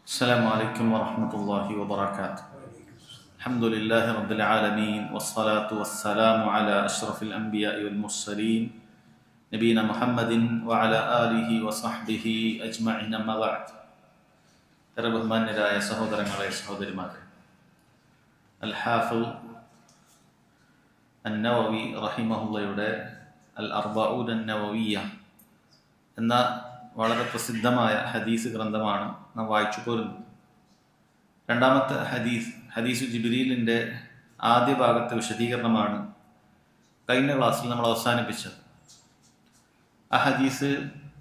السلام عليكم ورحمة الله وبركاته. الحمد لله رب العالمين والصلاة والسلام على أشرف الأنبياء والمرسلين نبينا محمد وعلى آله وصحبه أجمعين أما بعد. ബഹുമാന്യരായ സഹോദരങ്ങളെ സഹോദരിമാരെ, അൽ ഹാഫിദ് അന്നവവി റഹിമഹുള്ളയുടെ അൽ അർബഊൻ അന്നവവിയ്യ എന്ന വളരെ പ്രസിദ്ധമായ ഹദീസ് ഗ്രന്ഥമാണ് നാം വായിച്ചു പോരുന്നത്. രണ്ടാമത്തെ ഹദീസ് ജിബ്രീലിൻ്റെ ആദ്യ ഭാഗത്തെ വിശദീകരണമാണ് കഴിഞ്ഞ ക്ലാസ്സിൽ നമ്മൾ അവസാനിപ്പിച്ചത്. ആ ഹദീസ്,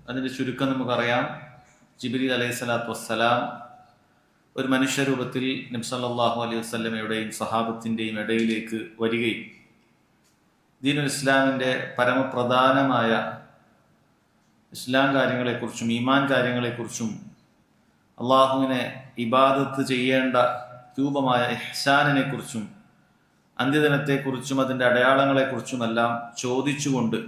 അതിൻ്റെ ചുരുക്കം നമുക്കറിയാം. ജിബ്രീൽ അലൈഹിസ്സലാത്തു വസ്സലാം ഒരു മനുഷ്യരൂപത്തിൽ നബി സല്ലല്ലാഹു അലൈഹി വസല്ലമയുടെയും സഹാബത്തിൻ്റെയും ഇടയിലേക്ക് വരികയും ദീനുൽ ഇസ്ലാമിൻ്റെ പരമപ്രധാനമായ ഇസ്ലാം കാര്യങ്ങളെക്കുറിച്ചും ഈമാൻ കാര്യങ്ങളെക്കുറിച്ചും അള്ളാഹുവിനെ ഇബാദത്ത് ചെയ്യേണ്ട രൂപമായ ഇഹ്സാനിനെക്കുറിച്ചും അന്ത്യദിനത്തെക്കുറിച്ചും അതിൻ്റെ അടയാളങ്ങളെക്കുറിച്ചുമെല്ലാം ചോദിച്ചുകൊണ്ട്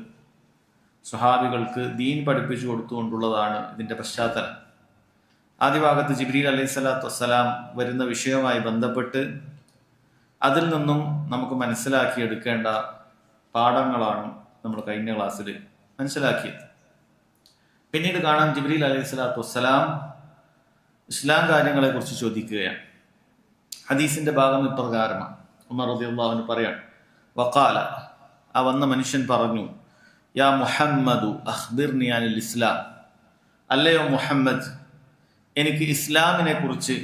സ്വഹാബികൾക്ക് ദീൻ പഠിപ്പിച്ചു കൊടുത്തുകൊണ്ടുള്ളതാണ് ഇതിൻ്റെ പശ്ചാത്തലം. ആദ്യ ഭാഗത്ത് ജിബ്രീൽ അലൈഹിസ്സലാത്തു വസ്സലാം വരുന്ന വിഷയവുമായി ബന്ധപ്പെട്ട് അതിൽ നിന്നും നമുക്ക് മനസ്സിലാക്കിയെടുക്കേണ്ട പാഠങ്ങളാണ് നമ്മൾ കഴിഞ്ഞ ക്ലാസ്സിൽ മനസ്സിലാക്കിയത്. പിന്നീട് കാണാം ജിബ്രീൽ അലൈഹിസ്സലാത്തു വസ്സലാം ഇസ്ലാം കാര്യങ്ങളെക്കുറിച്ച് ചോദിക്കുകയാണ്. ഹദീസിന്റെ ഭാഗം ഇപ്രകാരമാണ്. ഉമർ റളിയല്ലാഹു അൻഹു പറയാണ്, വഖാല, ആ വന്ന മനുഷ്യൻ പറഞ്ഞു, യാ മുഹമ്മദു അഖ്ബിർനി അനിൽ ഇസ്ലാം, അല്ലയോ മുഹമ്മദ്, എനിക്ക് ഇസ്ലാമിനെ കുറിച്ച്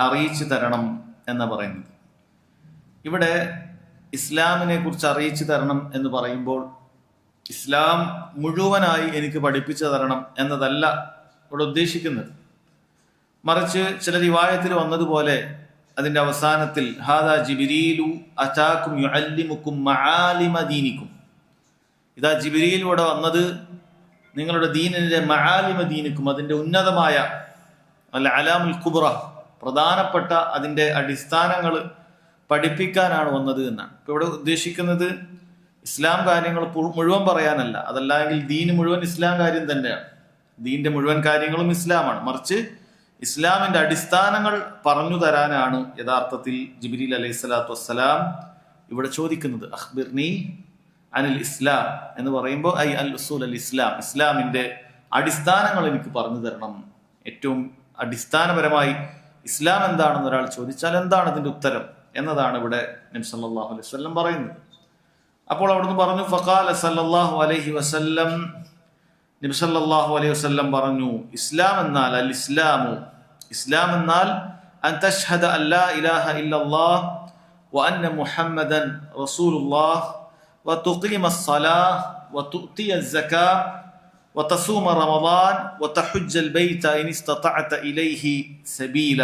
അറിയിച്ചു തരണം എന്ന് പറയുന്നത്. ഇവിടെ ഇസ്ലാമിനെ കുറിച്ച് അറിയിച്ചു തരണം എന്ന് പറയുമ്പോൾ ഇസ്ലാം മുഴുവനായി എനിക്ക് പഠിപ്പിച്ചു തരണം എന്നതല്ല ഇവിടെ ഉദ്ദേശിക്കുന്നത്. മറിച്ച് ചില റിവായത്തിൽ വന്നതുപോലെ അതിൻ്റെ അവസാനത്തിൽ ഹാദാ ജിബ്രീലു അതാകും യുഅല്ലിമുക്കും മആലിമ ദീനിക്കും, ഇതാ ജിബ്രീൽ ഇവിടെ വന്നത് നിങ്ങളുടെ ദീനിന്റെ മആലിമ ദീനിക്കും, അതിൻ്റെ ഉന്നതമായ അൽ അലാമുൽ കുബ്ര, പ്രധാനപ്പെട്ട അതിൻ്റെ അടിസ്ഥാനങ്ങൾ പഠിപ്പിക്കാനാണ് വന്നത് എന്നാണ്. ഇപ്പൊ ഇവിടെ ഉദ്ദേശിക്കുന്നത് ഇസ്ലാം കാര്യങ്ങൾ മുഴുവൻ പറയാനല്ല, അതല്ലെങ്കിൽ ദീന് മുഴുവൻ ഇസ്ലാം കാര്യം തന്നെയാണ്. ദീന്റെ മുഴുവൻ കാര്യങ്ങളും ഇസ്ലാമാണ്. മറിച്ച് ഇസ്ലാമിന്റെ അടിസ്ഥാനങ്ങൾ പറഞ്ഞു തരാനാണ് യഥാർത്ഥത്തിൽ ജിബ്രീൽ അലൈഹിസ്സലാത്തു വസ്സലാം ഇവിടെ ചോദിക്കുന്നത്. അഖ്ബിർനി അനിൽ ഇസ്ലാം എന്ന് പറയുമ്പോൾ ഐ അൽ ഉസൂൽ അൽ ഇസ്ലാം, ഇസ്ലാമിന്റെ അടിസ്ഥാനങ്ങൾ എനിക്ക് പറഞ്ഞു തരണം. ഏറ്റവും അടിസ്ഥാനപരമായി ഇസ്ലാം എന്താണെന്ന് ഒരാൾ ചോദിച്ചാൽ എന്താണ് അതിന്റെ ഉത്തരം എന്നതാണ് ഇവിടെ നബി സല്ലല്ലാഹു അലൈഹി വസല്ലം പറയുന്നത്. അപ്പോൾ അവിടുന്ന് പറഞ്ഞു, ഫഖാല സല്ലല്ലാഹു അലൈഹി വസല്ലം, നബി സല്ലല്ലാഹു അലൈഹി വസല്ലം പറഞ്ഞു, ഇസ്ലാം എന്നാൽ അൽ ഇസ്ലാമു, ഇസ്ലാം എന്നാൽ അൻ തശ്ഹദ അല്ലാ ഇലാഹ ഇല്ലല്ലാഹ് വ അന്ന മുഹമ്മദൻ റസൂലുള്ളാഹ് വ തുഖീമസ് സ്വലാഹ് വ തുഅ്തിയസ് സകാത്ത് വ തസൂമ റമളാൻ വ തഹുജ്ജൽ ബൈത ഇൻ ഇസ്തതഅത ഇലൈഹി സബീല.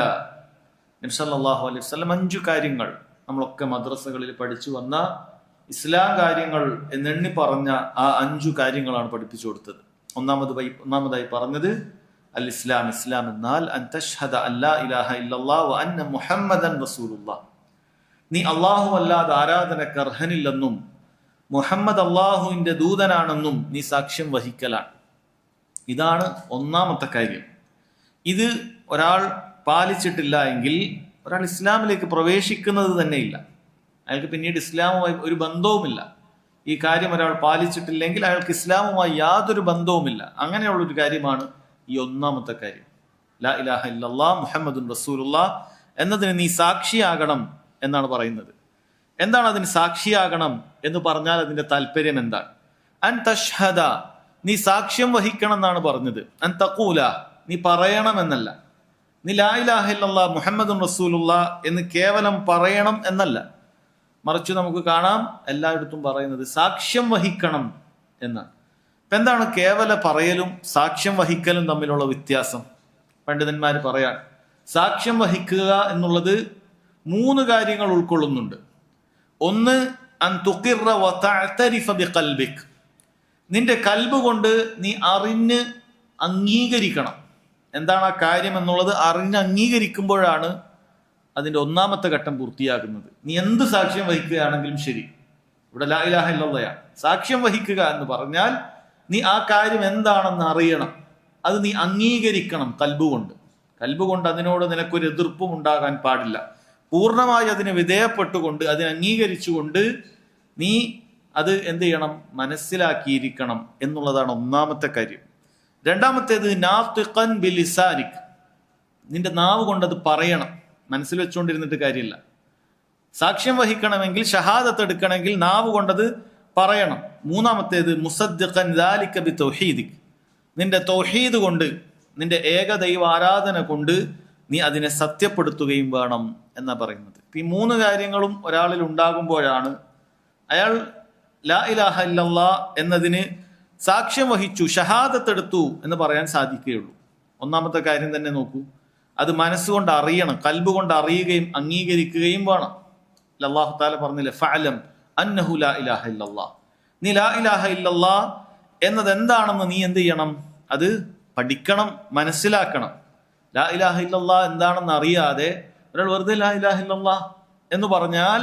നബി സല്ലല്ലാഹു അലൈഹി വസല്ലം 5 കാര്യങ്ങൾ, നമ്മളൊക്കെ മദ്രസകളിൽ പഠിച്ചു വന്ന ഇസ്ലാം കാര്യങ്ങൾ എന്നെണ്ണി പറഞ്ഞ ആ 5 കാര്യങ്ങളാണ് പഠിപ്പിച്ചു കൊടുത്തത്. ഒന്നാമതായി പറഞ്ഞത് അൽ ഇസ്ലാം, ഇസ്ലാം എന്നാൽ അൻ തശ്ഹദ അല്ലാ ഇലാഹ ഇല്ലല്ലാഹ് വ അന്ന മുഹമ്മദൻ റസൂലുള്ളാഹ്, നീ അല്ലാഹു അല്ലാതെ ആരാധനക്ക് അർഹനില്ലെന്നും മുഹമ്മദ് അല്ലാഹുവിന്റെ ദൂതനാണെന്നും നീ സാക്ഷ്യം വഹിക്കലാണ്. ഇതാണ് ഒന്നാമത്തെ കാര്യം. ഇത് ഒരാൾ പാലിച്ചിട്ടില്ല എങ്കിൽ ഒരാൾ ഇസ്ലാമിലേക്ക് പ്രവേശിക്കുന്നത് തന്നെയില്ല, അയാൾക്ക് പിന്നീട് ഇസ്ലാമുമായി ഒരു ബന്ധവുമില്ല. ഈ കാര്യം ഒരാൾ പാലിച്ചിട്ടില്ലെങ്കിൽ അയാൾക്ക് ഇസ്ലാമുമായി യാതൊരു ബന്ധവുമില്ല. അങ്ങനെയുള്ളൊരു കാര്യമാണ് ഈ ഒന്നാമത്തെ കാര്യം, ലാ ഇലാഹ ഇല്ലല്ലാഹ് മുഹമ്മദുൻ റസൂലുള്ളാഹ് എന്നതിന് നീ സാക്ഷിയാകണം എന്നാണ് പറയുന്നത്. എന്താണ് അതിന് സാക്ഷിയാകണം എന്ന് പറഞ്ഞാൽ അതിന്റെ താല്പര്യം എന്താണ്? അൻ തശ്ഹദ, നീ സാക്ഷ്യം വഹിക്കണം എന്നാണ് പറഞ്ഞത്. അൻ തഖൂല, നീ പറയണം എന്നല്ല. നീ ലാ ഇലാഹ ഇല്ലല്ലാഹ് മുഹമ്മദുൻ റസൂലുള്ളാഹ് എന്ന് കേവലം പറയണം എന്നല്ല, മറിച്ച് നമുക്ക് കാണാം എല്ലായിടത്തും പറയുന്നത് സാക്ഷ്യം വഹിക്കണം എന്നാണ്. ഇപ്പൊ എന്താണ് കേവല പറയലും സാക്ഷ്യം വഹിക്കലും തമ്മിലുള്ള വ്യത്യാസം? പണ്ഡിതന്മാർ പറയാൻ, സാക്ഷ്യം വഹിക്കുക എന്നുള്ളത് 3 കാര്യങ്ങൾ ഉൾക്കൊള്ളുന്നുണ്ട്. ഒന്ന്, അൻ തുഖിറ വ തഅ്തരിഫ ബിഖൽബിക്, നിന്റെ കൽബ് കൊണ്ട് നീ അറിഞ്ഞ് അംഗീകരിക്കണം. എന്താണ് ആ കാര്യം എന്നുള്ളത് അറിഞ്ഞ് അംഗീകരിക്കുമ്പോഴാണ് അതിന്റെ ഒന്നാമത്തെ ഘട്ടം പൂർത്തിയാകുന്നത്. നീ എന്ത് സാക്ഷ്യം വഹിക്കുകയാണെങ്കിലും ശരി, ഇവിടെ ലാ ഇലാഹ ഇല്ലല്ലാഹ് സാക്ഷ്യം വഹിക്കുക എന്ന് പറഞ്ഞാൽ നീ ആ കാര്യം എന്താണെന്ന് അറിയണം, അത് നീ അംഗീകരിക്കണം കൽബ് കൊണ്ട്. കൽബ് കൊണ്ട് അതിനോട് നിനക്കൊരു എതിർപ്പും ഉണ്ടാകാൻ പാടില്ല. പൂർണ്ണമായി അതിനെ വിധേയപ്പെട്ടുകൊണ്ട് അതിനെ അംഗീകരിച്ചുകൊണ്ട് നീ അത് എന്ത് ചെയ്യണം, മനസ്സിലാക്കിയിരിക്കണം എന്നുള്ളതാണ് ഒന്നാമത്തെ കാര്യം. രണ്ടാമത്തേത് നാത്തിഖൻ ബിലിസാനിക്, നിന്റെ നാവ് കൊണ്ടത് പറയണം, മനസ്സിൽ വെച്ചുകൊണ്ടിരുന്നിട്ട് കാര്യമില്ല. സാക്ഷ്യം വഹിക്കണമെങ്കിൽ, ഷഹാദത്ത് എടുക്കണമെങ്കിൽ നാവ് കൊണ്ടത് പറയണം. മൂന്നാമത്തേത് മുസദ്ദിഖൻ ദാലിക ബി തൗഹീദിക്, നിന്റെ തൗഹീദ് കൊണ്ട്, നിന്റെ ഏകദൈവ ആരാധന കൊണ്ട് നീ അതിനെ സത്യപ്പെടുത്തുകയും വേണം എന്നാ പറയുന്നത്. ഈ മൂന്ന് കാര്യങ്ങളും ഒരാളിൽ ഉണ്ടാകുമ്പോഴാണ് അയാൾ ലാ ഇലാഹ ഇല്ലല്ലാ എന്നതിന് സാക്ഷ്യം വഹിച്ചു, ഷഹാദത്ത് എടുത്തു എന്ന് പറയാൻ സാധിക്കുകയുള്ളൂ. ഒന്നാമത്തെ കാര്യം തന്നെ നോക്കൂ, അത് മനസ്സുകൊണ്ട് അറിയണം, കൽബ് കൊണ്ട് അറിയുകയും അംഗീകരിക്കുകയും വേണം. അല്ലാഹു തആല പറഞ്ഞില്ലേ, ഫഅലം അന്നഹു ലാ ഇലാഹ ഇല്ലല്ലാഹ്, നീ ലാ ഇലാഹ ഇല്ലല്ലാഹ് എന്നത് എന്താണെന്ന് നീ എന്ത് ചെയ്യണം, അത് പഠിക്കണം, മനസ്സിലാക്കണം. ലാ ഇലാഹ ഇല്ലല്ലാഹ് എന്താണെന്ന് അറിയാതെ ഒരാൾ വെറുതെ ലാ ഇലാഹ ഇല്ലല്ലാഹ് എന്ന് പറഞ്ഞാൽ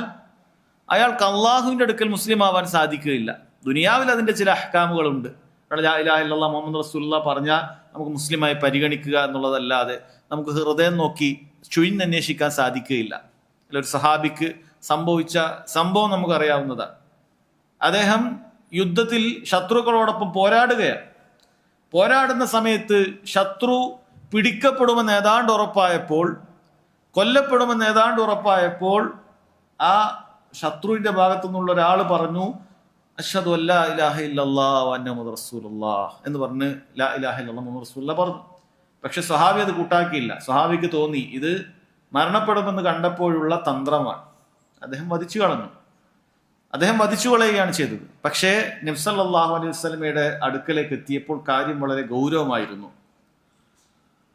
അയാൾക്ക് അള്ളാഹുവിന്റെ അടുക്കൽ മുസ്ലിം ആവാൻ സാധിക്കുകയില്ല. ദുനിയാവിൽ അതിന്റെ ചില അഹ്കാമുകളുണ്ട്. ലാ ഇലാഹ ഇല്ലല്ലാഹ് മുഹമ്മദ് റസൂലുള്ളാഹ് പറഞ്ഞാൽ നമുക്ക് മുസ്ലിമായി പരിഗണിക്കുക എന്നുള്ളതല്ലാതെ നമുക്ക് ഹൃദയം നോക്കി ചുഴിഞ്ഞന്വേഷിക്കാൻ സാധിക്കുകയില്ല. ഒരു സഹാബിക്ക് സംഭവിച്ച സംഭവം നമുക്കറിയാവുന്നതാണ്. അദ്ദേഹം യുദ്ധത്തിൽ ശത്രുക്കളോടൊപ്പം പോരാടുകയാണ്. പോരാടുന്ന സമയത്ത് ശത്രു പിടിക്കപ്പെടുമെന്ന് ഏതാണ്ട് ഉറപ്പായപ്പോൾ, കൊല്ലപ്പെടുമെന്ന് ഏതാണ്ട് ഉറപ്പായപ്പോൾ ആ ശത്രുവിന്റെ ഭാഗത്തു നിന്നുള്ള ഒരാൾ പറഞ്ഞു, അഷ്ഹദു അല്ലാ ഇലാഹ ഇല്ലല്ലാഹ് വ അന്ന മുഹമ്മദ് റസൂലുള്ളാഹ് എന്ന് പറഞ്ഞ് ലാ ഇലാഹ ഇല്ലല്ലാഹ് മുഹമ്മദ് റസൂലുള്ളാഹ് പറഞ്ഞു. പക്ഷെ സ്വഹാബി അത് കൂട്ടാക്കിയില്ല. സ്വഹാബിക്ക് തോന്നി ഇത് മരണപ്പെടുമെന്ന് കണ്ടപ്പോഴുള്ള തന്ത്രമാണ്. അദ്ദേഹം വധിച്ചു കളഞ്ഞു. അദ്ദേഹം വധിച്ചു കളയുകയാണ് ചെയ്തത്. പക്ഷേ നബി സല്ലല്ലാഹു അലൈഹി വസല്ലമയുടെ അടുക്കലേക്ക് എത്തിയപ്പോൾ കാര്യം വളരെ ഗൗരവമായിരുന്നു.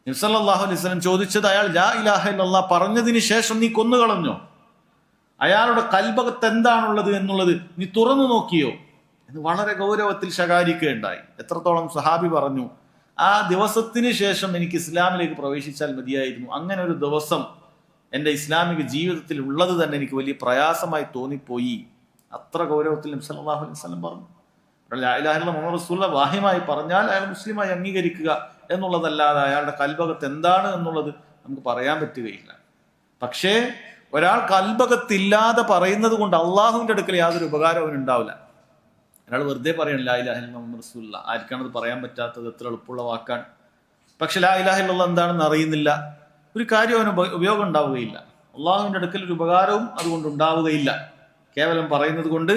നബി സല്ലല്ലാഹു അലൈഹി വസല്ലം ചോദിച്ചത്, അയാൾ ലാ ഇലാഹ ഇല്ലല്ലാഹ് പറഞ്ഞതിന് ശേഷം നീ കൊന്നുകളഞ്ഞോ? അയാളുടെ കൽബകത്ത് എന്താണുള്ളത് എന്നുള്ളത് നീ തുറന്നു നോക്കിയോ എന്ന് വളരെ ഗൗരവത്തിൽ ശകാരിക്കുകയുണ്ടായി. എത്രത്തോളം സഹാബി പറഞ്ഞു, ആ ദിവസത്തിന് ശേഷം എനിക്ക് ഇസ്ലാമിലേക്ക് പ്രവേശിച്ചാൽ മതിയായിരുന്നു. അങ്ങനെ ഒരു ദിവസം എൻ്റെ ഇസ്ലാമിക ജീവിതത്തിൽ ഉള്ളത് തന്നെ എനിക്ക് വലിയ പ്രയാസമായി തോന്നിപ്പോയി. അത്ര ഗൗരവത്തിൽ നബി സല്ലല്ലാഹു അലൈഹി വസല്ലം പറഞ്ഞു. ലാ ഇലാഹ ഇല്ലല്ലാഹ് മുഹമ്മദ് റസൂലുള്ളാഹ് വാഹ്യമായി പറഞ്ഞാൽ അയാൾ മുസ്ലിമായി അംഗീകരിക്കുക എന്നുള്ളതല്ലാതെ അയാളുടെ കൽബകത്ത് എന്താണ് എന്നുള്ളത് നമുക്ക് പറയാൻ പറ്റുകയില്ല. പക്ഷേ ഒരാൾ കൽബകത്തില്ലാതെ പറയുന്നത് കൊണ്ട് അള്ളാഹുവിന്റെ അടുക്കൽ യാതൊരു ഉപകാരവും അവന് ഉണ്ടാവില്ല. ഒരാൾ വെറുതെ പറയണം ലാ ഇലാഹ ഇല്ലല്ലാഹ് മുഹമ്മദ് റസൂലുള്ളാഹ്, ആർക്കാണത് പറയാൻ പറ്റാത്തത്? എത്ര എളുപ്പമുള്ള വാക്കാണ്. പക്ഷെ ലാ ഇലാഹ ഇല്ലല്ലാഹ് എന്താണെന്ന് അറിയുന്നില്ല, ഒരു കാര്യം അവന് ഉപയോഗം ഉണ്ടാവുകയില്ല. അള്ളാഹുവിന്റെ അടുക്കൽ ഒരു ഉപകാരവും അതുകൊണ്ട് ഉണ്ടാവുകയില്ല. കേവലം പറയുന്നത് കൊണ്ട്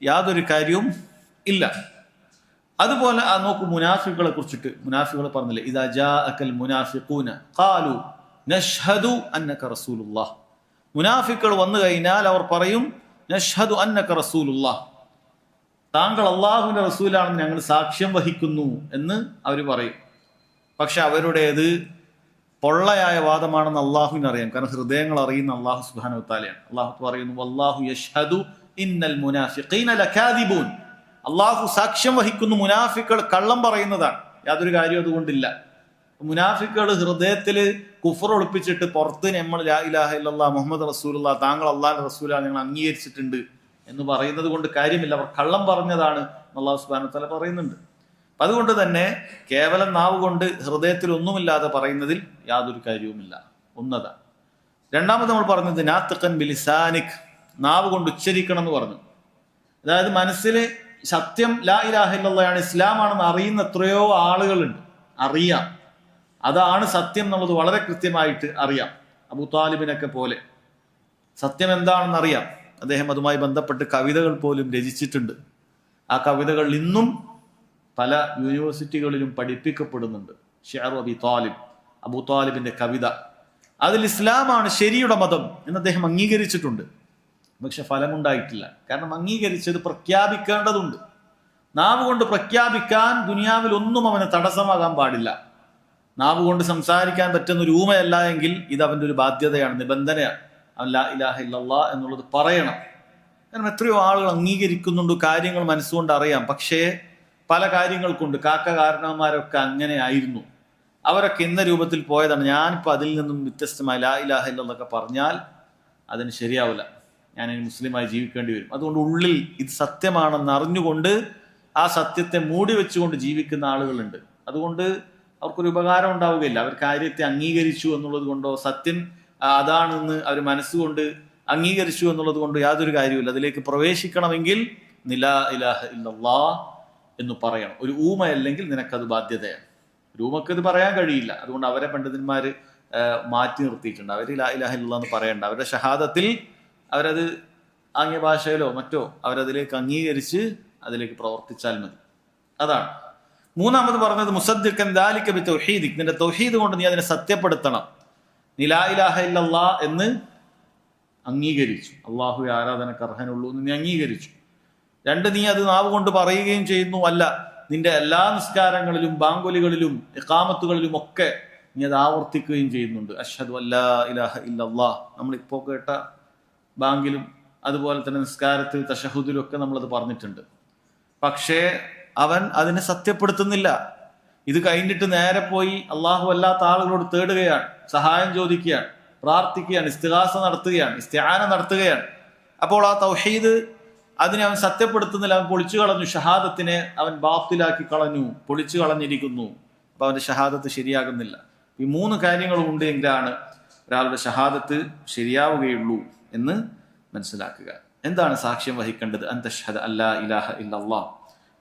യാതൊരു കാര്യവും ഇല്ല. അതുപോലെ നോക്കൂ, മുനാഫിക്കുകളെ കുറിച്ചിട്ട് മുനാഫിക്കുകൾ പറഞ്ഞില്ലേ, ഇദാ ജാഅകൽ മുനാഫിഖൂന ഖാലു നശ്ഹദു അന്നക റസൂലുള്ളാഹ്, മുനാഫിക്കുകൾ വന്നു കഴിഞ്ഞാൽ അവർ പറയും നശ്ഹദു അന്നക റസൂലുള്ളാഹ്, താങ്കൾ അള്ളാഹുവിന്റെ റസൂലാണെന്ന് ഞങ്ങൾ സാക്ഷ്യം വഹിക്കുന്നു എന്ന് അവർ പറയും. പക്ഷെ അവരുടേത് പൊള്ളയായ വാദമാണെന്ന് അള്ളാഹുവിന് അറിയാം. കാരണം ഹൃദയങ്ങൾ അറിയുന്ന അള്ളാഹു സുബ്ഹാനഹു വ തആലയാണ്. അള്ളാഹു പറയുന്നു, വല്ലാഹു യശ്ഹദു ഇന്നൽ മുനാഫിഖീന ലകാദിബൂൻ, അള്ളാഹു സാക്ഷ്യം വഹിക്കുന്നു മുനാഫിക്കുകൾ കള്ളം പറയുന്നതാണ്, യാതൊരു കാര്യവും അതുകൊണ്ടില്ല. മുനാഫിക്കുകൾ ഹൃദയത്തിൽ കുഫർ ഒളിപ്പിച്ചിട്ട് പുറത്ത് നമ്മൾ ലാ ഇലാഹ ഇല്ലല്ലാഹ് മുഹമ്മദ് റസൂലുള്ളാഹ്, താങ്കൾ അള്ളാഹുവിന്റെ റസൂലാണ്, ഞങ്ങൾ അംഗീകരിച്ചിട്ടുണ്ട് എന്ന് പറയുന്നത് കൊണ്ട് കാര്യമില്ല. അവർ കള്ളം പറഞ്ഞതാണ് അള്ളാഹു സുബ്ഹാനഹു വ തആല പറയുന്നുണ്ട്. അതുകൊണ്ട് തന്നെ കേവലം നാവ് കൊണ്ട് ഹൃദയത്തിൽ ഒന്നുമില്ലാതെ പറയുന്നതിൽ യാതൊരു കാര്യവുമില്ല. ഒന്നതാ. രണ്ടാമത് നമ്മൾ പറഞ്ഞത് നാത്തിഖൻ ബിലിസാനിക്, നാവ് കൊണ്ട് ഉച്ചരിക്കണം എന്ന് പറഞ്ഞു. അതായത് മനസ്സിൽ സത്യം ലാ ഇലാഹ ഇല്ലല്ലാഹ് ഇസ്ലാമാണെന്ന് അറിയുന്ന എത്രയോ ആളുകളുണ്ട്, അറിയാം, അതാണ് സത്യം എന്നുള്ളത് വളരെ കൃത്യമായിട്ട് അറിയാം. അബൂ താലിബിനൊക്കെ പോലെ സത്യം എന്താണെന്ന് അറിയാം. അദ്ദേഹം അതുമായി ബന്ധപ്പെട്ട് കവിതകൾ പോലും രചിച്ചിട്ടുണ്ട്. ആ കവിതകൾ ഇന്നും പല യൂണിവേഴ്സിറ്റികളിലും പഠിപ്പിക്കപ്പെടുന്നുണ്ട്. ഷിഅറു അബീ താലിബ്, അബൂ താലിബിന്റെ കവിത, അതിൽ ഇസ്ലാമാണ് ശരിയുടെ മതം എന്ന് അദ്ദേഹം അംഗീകരിച്ചിട്ടുണ്ട്. പക്ഷെ ഫലമുണ്ടായിട്ടില്ല. കാരണം അംഗീകരിച്ചത് പ്രഖ്യാപിക്കേണ്ടതുണ്ട്. നാവ് കൊണ്ട് പ്രഖ്യാപിക്കാൻ ദുനിയാവിൽ ഒന്നും അവന് തടസ്സമാകാൻ പാടില്ല. നാവ് കൊണ്ട് സംസാരിക്കാൻ പറ്റുന്ന ഒരു ഊമയല്ല എങ്കിൽ ഇത് അവന്റെ ഒരു ബാധ്യതയാണ്, നിബന്ധനയാണ്. അവൻ ലാ ഇലാഹ ഇല്ലല്ലാഹ് എന്നുള്ളത് പറയണം. കാരണം എത്രയോ ആളുകൾ അംഗീകരിക്കുന്നുണ്ട്, കാര്യങ്ങൾ മനസ്സുകൊണ്ട് അറിയാം. പക്ഷേ പല കാര്യങ്ങൾ കൊണ്ട് കാരണവന്മാരൊക്കെ അങ്ങനെ ആയിരുന്നു. അവരൊക്കെ ഇന്ന രൂപത്തിൽ പോയതാണ്. ഞാനിപ്പോൾ അതിൽ നിന്നും വ്യത്യസ്തമായി ലാ ഇലാഹ ഇല്ലല്ലാഹ് പറഞ്ഞാൽ അതിന് ശരിയാവില്ല, ഞാൻ മുസ്ലിമായി ജീവിക്കേണ്ടി വരും. അതുകൊണ്ട് ഉള്ളിൽ ഇത് സത്യമാണെന്ന് അറിഞ്ഞുകൊണ്ട് ആ സത്യത്തെ മൂടി വെച്ചുകൊണ്ട് ജീവിക്കുന്ന ആളുകളുണ്ട്. അതുകൊണ്ട് അവർക്കൊരു ഉപകാരം ഉണ്ടാവുകയില്ല. അവർ കാര്യത്തെ അംഗീകരിച്ചു എന്നുള്ളത് കൊണ്ടോ സത്യം അതാണെന്ന് അവർ മനസ്സുകൊണ്ട് അംഗീകരിച്ചു എന്നുള്ളത് കൊണ്ട് യാതൊരു കാര്യമില്ല. അതിലേക്ക് പ്രവേശിക്കണമെങ്കിൽ ലാ ഇലാഹ ഇല്ലല്ലാഹ് എന്ന് പറയണം. ഒരു ഊമയല്ലെങ്കിൽ നിനക്കത് ബാധ്യതയാണ്. ഒരു ഊമക്ക് ഇത് പറയാൻ കഴിയില്ല. അതുകൊണ്ട് അവരെ പണ്ഡിതന്മാർ മാറ്റി നിർത്തിയിട്ടുണ്ട്. അവർ ലാ ഇലാഹ ഇല്ലല്ലാഹ് എന്ന് പറയണ്ട. അവരുടെ ഷഹാദത്തിൽ അവരത് ആംഗ്യ ഭാഷയിലോ മറ്റോ അവരതിലേക്ക് അംഗീകരിച്ച് അതിലേക്ക് പ്രവർത്തിച്ചാൽ മതി. അതാണ്. മൂന്നാമത് പറഞ്ഞത് മുസദ്ദിഖൻ ദാലിക ബി തൗഹീദിക്, നിന്റെ തൗഹീദ് കൊണ്ട് നീ അതിനെ സത്യപ്പെടുത്തണം. നീ ലാ ഇലാഹ ഇല്ലല്ലാഹ് എന്ന് അംഗീകരിച്ചു, അള്ളാഹു ആരാധനക്ക് അർഹനുള്ളൂ എന്ന് നീ അംഗീകരിച്ചു. രണ്ട്, നീ അത് നാവ് കൊണ്ട് പറയുകയും ചെയ്യുന്നു. അല്ല, നിന്റെ എല്ലാ നിസ്കാരങ്ങളിലും ബാങ്കുലികളിലും ഇഖാമത്തുകളിലും ഒക്കെ നീ അത് ആവർത്തിക്കുകയും ചെയ്യുന്നുണ്ട്. അഷ്ഹദു അല്ലാ ഇലാഹ ഇല്ലല്ലാഹ്. നമ്മളിപ്പോൾ കേട്ട ബാങ്കിലും അതുപോലെ തന്നെ നിസ്കാരത്തിൽ തശഹുദിലും ഒക്കെ നമ്മളത് പറഞ്ഞിട്ടുണ്ട്. പക്ഷേ അവൻ അതിനെ സത്യപ്പെടുത്തുന്നില്ല. ഇത് കഴിഞ്ഞിട്ട് നേരെ പോയി അള്ളാഹു അല്ലാത്ത ആളുകളോട് തേടുകയാണ്, സഹായം ചോദിക്കുകയാണ്, പ്രാർത്ഥിക്കുകയാണ്, ഇസ്തിഗാസ നടത്തുകയാണ്, ഇസ്തിആന നടത്തുകയാണ്. അപ്പോൾ ആ തൗഹീദ് അതിനെ അവൻ സത്യപ്പെടുത്തുന്നില്ല. അവൻ പൊളിച്ചു കളഞ്ഞു. ഷഹാദത്തിനെ അവൻ ബാത്തിലാക്കി കളഞ്ഞു, പൊളിച്ചു കളഞ്ഞിരിക്കുന്നു. അപ്പൊ അവന്റെ ഷഹാദത്ത് ശരിയാകുന്നില്ല. ഈ മൂന്ന് കാര്യങ്ങളും ഉണ്ട് എങ്കിലാണ് ഒരാളുടെ ഷഹാദത്ത് ശരിയാവുകയുള്ളൂ എന്ന് മനസ്സിലാക്കുക. എന്താണ് സാക്ഷ്യം വഹിക്കേണ്ടത്? അൻ തശ്ഹദ അല്ലാ ഇലാഹ ഇല്ലല്ലാഹ്,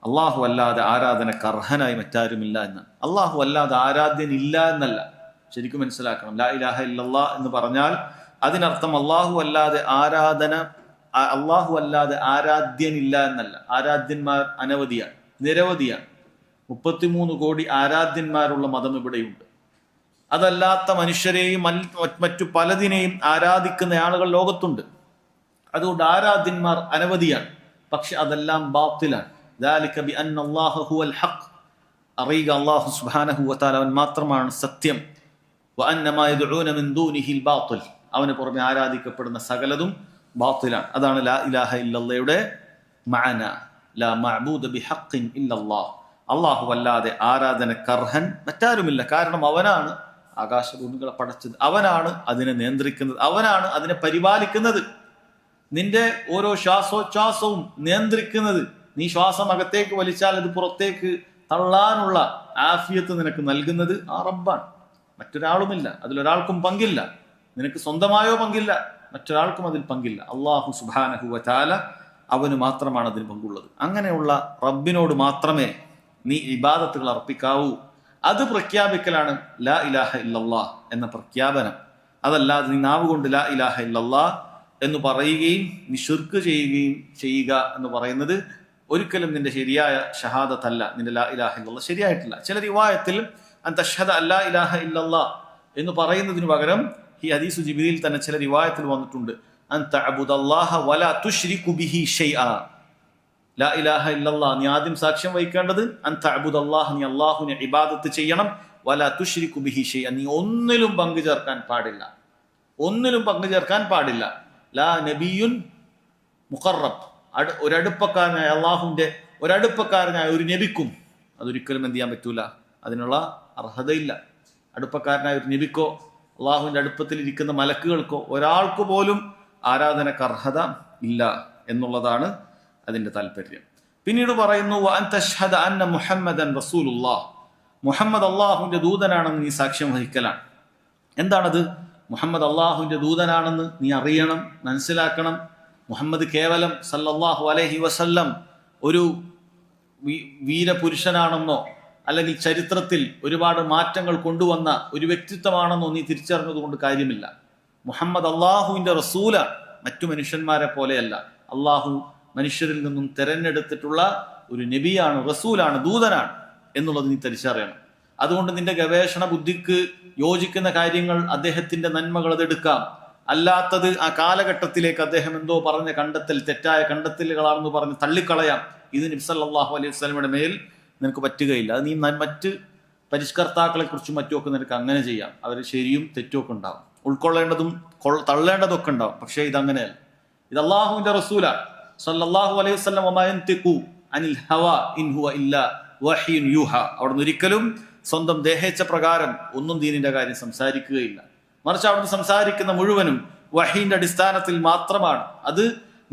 അള്ളാഹു അല്ലാതെ ആരാധനക്ക് അർഹനായി മറ്റാരുമില്ല എന്നാണ്. അള്ളാഹു അല്ലാതെ ആരാധ്യനില്ല എന്നല്ല, ശരിക്കും മനസ്സിലാക്കണം. ലാ ഇലാഹ ഇല്ലല്ലാഹ് എന്ന് പറഞ്ഞാൽ അതിനർത്ഥം അള്ളാഹു അല്ലാതെ ആരാധ്യനില്ല എന്നല്ല. ആരാധ്യന്മാർ അനവധിയാണ്, നിരവധിയാണ്. 33 കോടി ആരാധ്യന്മാരുള്ള മതം ഇവിടെയുണ്ട്. അതല്ലാത്ത മനുഷ്യരെയും മറ്റു പലതിനെയും ആരാധിക്കുന്ന ആളുകൾ ലോകത്തുണ്ട്. അതുകൊണ്ട് ആരാധ്യന്മാർ അനവധിയാണ്. പക്ഷെ അതെല്ലാം ബാത്തിലാണ്. ذلك بأن الله هو الحق. അറിയുക, അല്ലാഹു സുബ്ഹാനഹു വ തആല അവൻ മാത്രമാണ് സത്യം. وأن ما يدعون من دونه الباطل. അവന് പുറമെ ആരാധിക്കപ്പെടുന്ന സകലതും ബാത്തിലാണ്. അതാണ് ലാ ഇലാഹ ഇല്ലല്ലാഹയുടെ മഅന. ലാ മഅബൂദ ബിഹഖ്ഇൻ ഇല്ലല്ലാഹ്. അല്ലാഹു അല്ലാതെ ആരാധനക്ക് അർഹൻ മറ്റാരുമില്ല. കാരണം അവനാണ് ആകാശഭൂമികളെ പടച്ചത്, അവനാണ് അതിനെ നിയന്ത്രിക്കുന്നത്, അവനാണ് അതിനെ പരിപാലിക്കുന്നത്. നിന്റെ ഓരോ ശ്വാസോച്ഛ്വാസവും നിയന്ത്രിക്കുന്നത്, നീ ശ്വാസം അകത്തേക്ക് വലിച്ചാൽ അത് പുറത്തേക്ക് തള്ളാനുള്ള ആഫിയത്ത് നിനക്ക് നൽകുന്നത് ആ റബ്ബാണ്, മറ്റൊരാളുമില്ല. അതിലൊരാൾക്കും പങ്കില്ല. നിനക്ക് സ്വന്തമായോ പങ്കില്ല, മറ്റൊരാൾക്കും അതിൽ പങ്കില്ല. അല്ലാഹു സുബ്ഹാനഹു വ തആല അവന് മാത്രമാണ് അതിന് പങ്കുള്ളത്. അങ്ങനെയുള്ള റബ്ബിനോട് മാത്രമേ നീ ഇബാദത്തുകൾ അർപ്പിക്കാവൂ. അത് പ്രഖ്യാപിക്കലാണ് ലാ ഇലാഹ ഇല്ലല്ലാഹ് എന്ന പ്രഖ്യാപനം. അതല്ലാതെ നീ നാവ് കൊണ്ട് ലാ ഇലാഹ ഇല്ലല്ലാഹ് എന്ന് പറയുകയും നീ ശിർക്ക് ചെയ്യുക എന്ന് പറയുന്നത് ഒരിക്കലും നിന്റെ ശരിയായ ഷഹാദത്തല്ല. നിന്റെ ലാ ഇലാഹ ഇല്ലല്ലാഹ് ശരിയായിട്ടില്ല. ചില റിവായത്തിൽ അൻ തശ്ഹദ അല്ലാ ഇലാഹ ഇല്ലല്ലാഹ് എന്ന് പറയുന്നതിന് പകരം ഈ ഹദീസ് ജിബ്രീൽ തന്നെ ചില റിവായത്തിൽ വന്നിട്ടുണ്ട്, അൻ തഅബുദല്ലാഹ വലാ തുശ്രികു ബിഹി ഷൈആ. ലാ ഇലാഹ ഇല്ലല്ലാഹ് നീ ആദ്യം സാക്ഷ്യം വഹിക്കേണ്ടത് അൻ തഅബുദല്ലാഹ, നീ അല്ലാഹുവിനെ ഇബാദത്ത് ചെയ്യണം. വലാ തുശ്രികു ബിഹി ഷൈആ, നീ ഒന്നിലും പങ്കു ചേർക്കാൻ പാടില്ല. ഒന്നിലും പങ്കു ചേർക്കാൻ പാടില്ല. ലാ നബിയുൻ മുഖറബ്, ഒരടുപ്പക്കാരനായ അള്ളാഹുവിന്റെ ഒരടുപ്പക്കാരനായ ഒരു നബിക്കും അതൊരിക്കലും എന്ത് ചെയ്യാൻ പറ്റൂല, അതിനുള്ള അർഹതയില്ല. അടുപ്പക്കാരനായ ഒരു നബിക്കോ അള്ളാഹുവിന്റെ അടുപ്പത്തിൽ ഇരിക്കുന്ന മലക്കുകൾക്കോ ഒരാൾക്ക് പോലും ആരാധനക്ക് അർഹത ഇല്ല എന്നുള്ളതാണ് അതിന്റെ താല്പര്യം. പിന്നീട് പറയുന്നു വഅൻ തശ്ഹദ അന്ന മുഹമ്മദൻ റസൂലുള്ളാഹ്, മുഹമ്മദ് അള്ളാഹുവിന്റെ ദൂതനാണെന്ന് നീ സാക്ഷ്യം വഹിക്കലാണ്. എന്താണത്? മുഹമ്മദ് അള്ളാഹുവിന്റെ ദൂതനാണെന്ന് നീ അറിയണം, മനസ്സിലാക്കണം. മുഹമ്മദ് കേവലം സല്ലല്ലാഹു അലൈഹി വസല്ലം ഒരു വീരപുരുഷനാണെന്നോ അല്ലെങ്കിൽ ചരിത്രത്തിൽ ഒരുപാട് മാറ്റങ്ങൾ കൊണ്ടുവന്ന ഒരു വ്യക്തിത്വമാണെന്നോ നീ തിരിച്ചറിഞ്ഞതുകൊണ്ട് കാര്യമില്ല. മുഹമ്മദ് അള്ളാഹുവിന്റെ റസൂലാണ്, മറ്റു മനുഷ്യന്മാരെ പോലെയല്ല. അള്ളാഹു മനുഷ്യരിൽ നിന്നും തെരഞ്ഞെടുത്തിട്ടുള്ള ഒരു നബിയാണ്, റസൂലാണ്, ദൂതനാണ് എന്നുള്ളത് നീ തിരിച്ചറിയണം. അതുകൊണ്ട് നിന്റെ ഗവേഷണ ബുദ്ധിക്ക് യോജിക്കുന്ന കാര്യങ്ങൾ, അദ്ദേഹത്തിന്റെ നന്മകൾ അതെടുക്കാം. അല്ലാത്തത് ആ കാലഘട്ടത്തിലേക്ക് അദ്ദേഹം എന്തോ പറഞ്ഞ കണ്ടെത്തൽ, തെറ്റായ കണ്ടെത്തലുകളാണെന്ന് പറഞ്ഞ് തള്ളിക്കളയാം. ഇത് നബി സല്ലല്ലാഹു അലൈഹി വസല്ലമയുടെ മേൽ നിനക്ക് പറ്റുകയില്ല. അത് നീ മറ്റ് പരിഷ്കർത്താക്കളെ കുറിച്ചും മറ്റുമൊക്കെ നിനക്ക് അങ്ങനെ ചെയ്യാം. അവർ ശരിയും തെറ്റും ഒക്കെ ഉണ്ടാവും, ഉൾക്കൊള്ളേണ്ടതും തള്ളേണ്ടതും ഒക്കെ ഉണ്ടാവും. പക്ഷേ ഇതങ്ങനെയല്ല. ഇത് അള്ളാഹുവിന്റെ റസൂലാണ് സല്ലല്ലാഹു അലൈഹി വസല്ലം. വമാ യൻതിഖു അനിൽ ഹവാ ഇൻ ഹുവ ഇല്ലാ വഹ്യുൻ യൂഹാ. അവിടുന്ന് ഒരിക്കലും സ്വന്തം ദേഹേച്ഛ പ്രകാരം ഒന്നും ദീനിന്റെ കാര്യം സംസാരിക്കുകയില്ല. മറിച്ച് അവിടുന്ന് സംസാരിക്കുന്ന മുഴുവനും വഹീന്റെ അടിസ്ഥാനത്തിൽ മാത്രമാണ്. അത്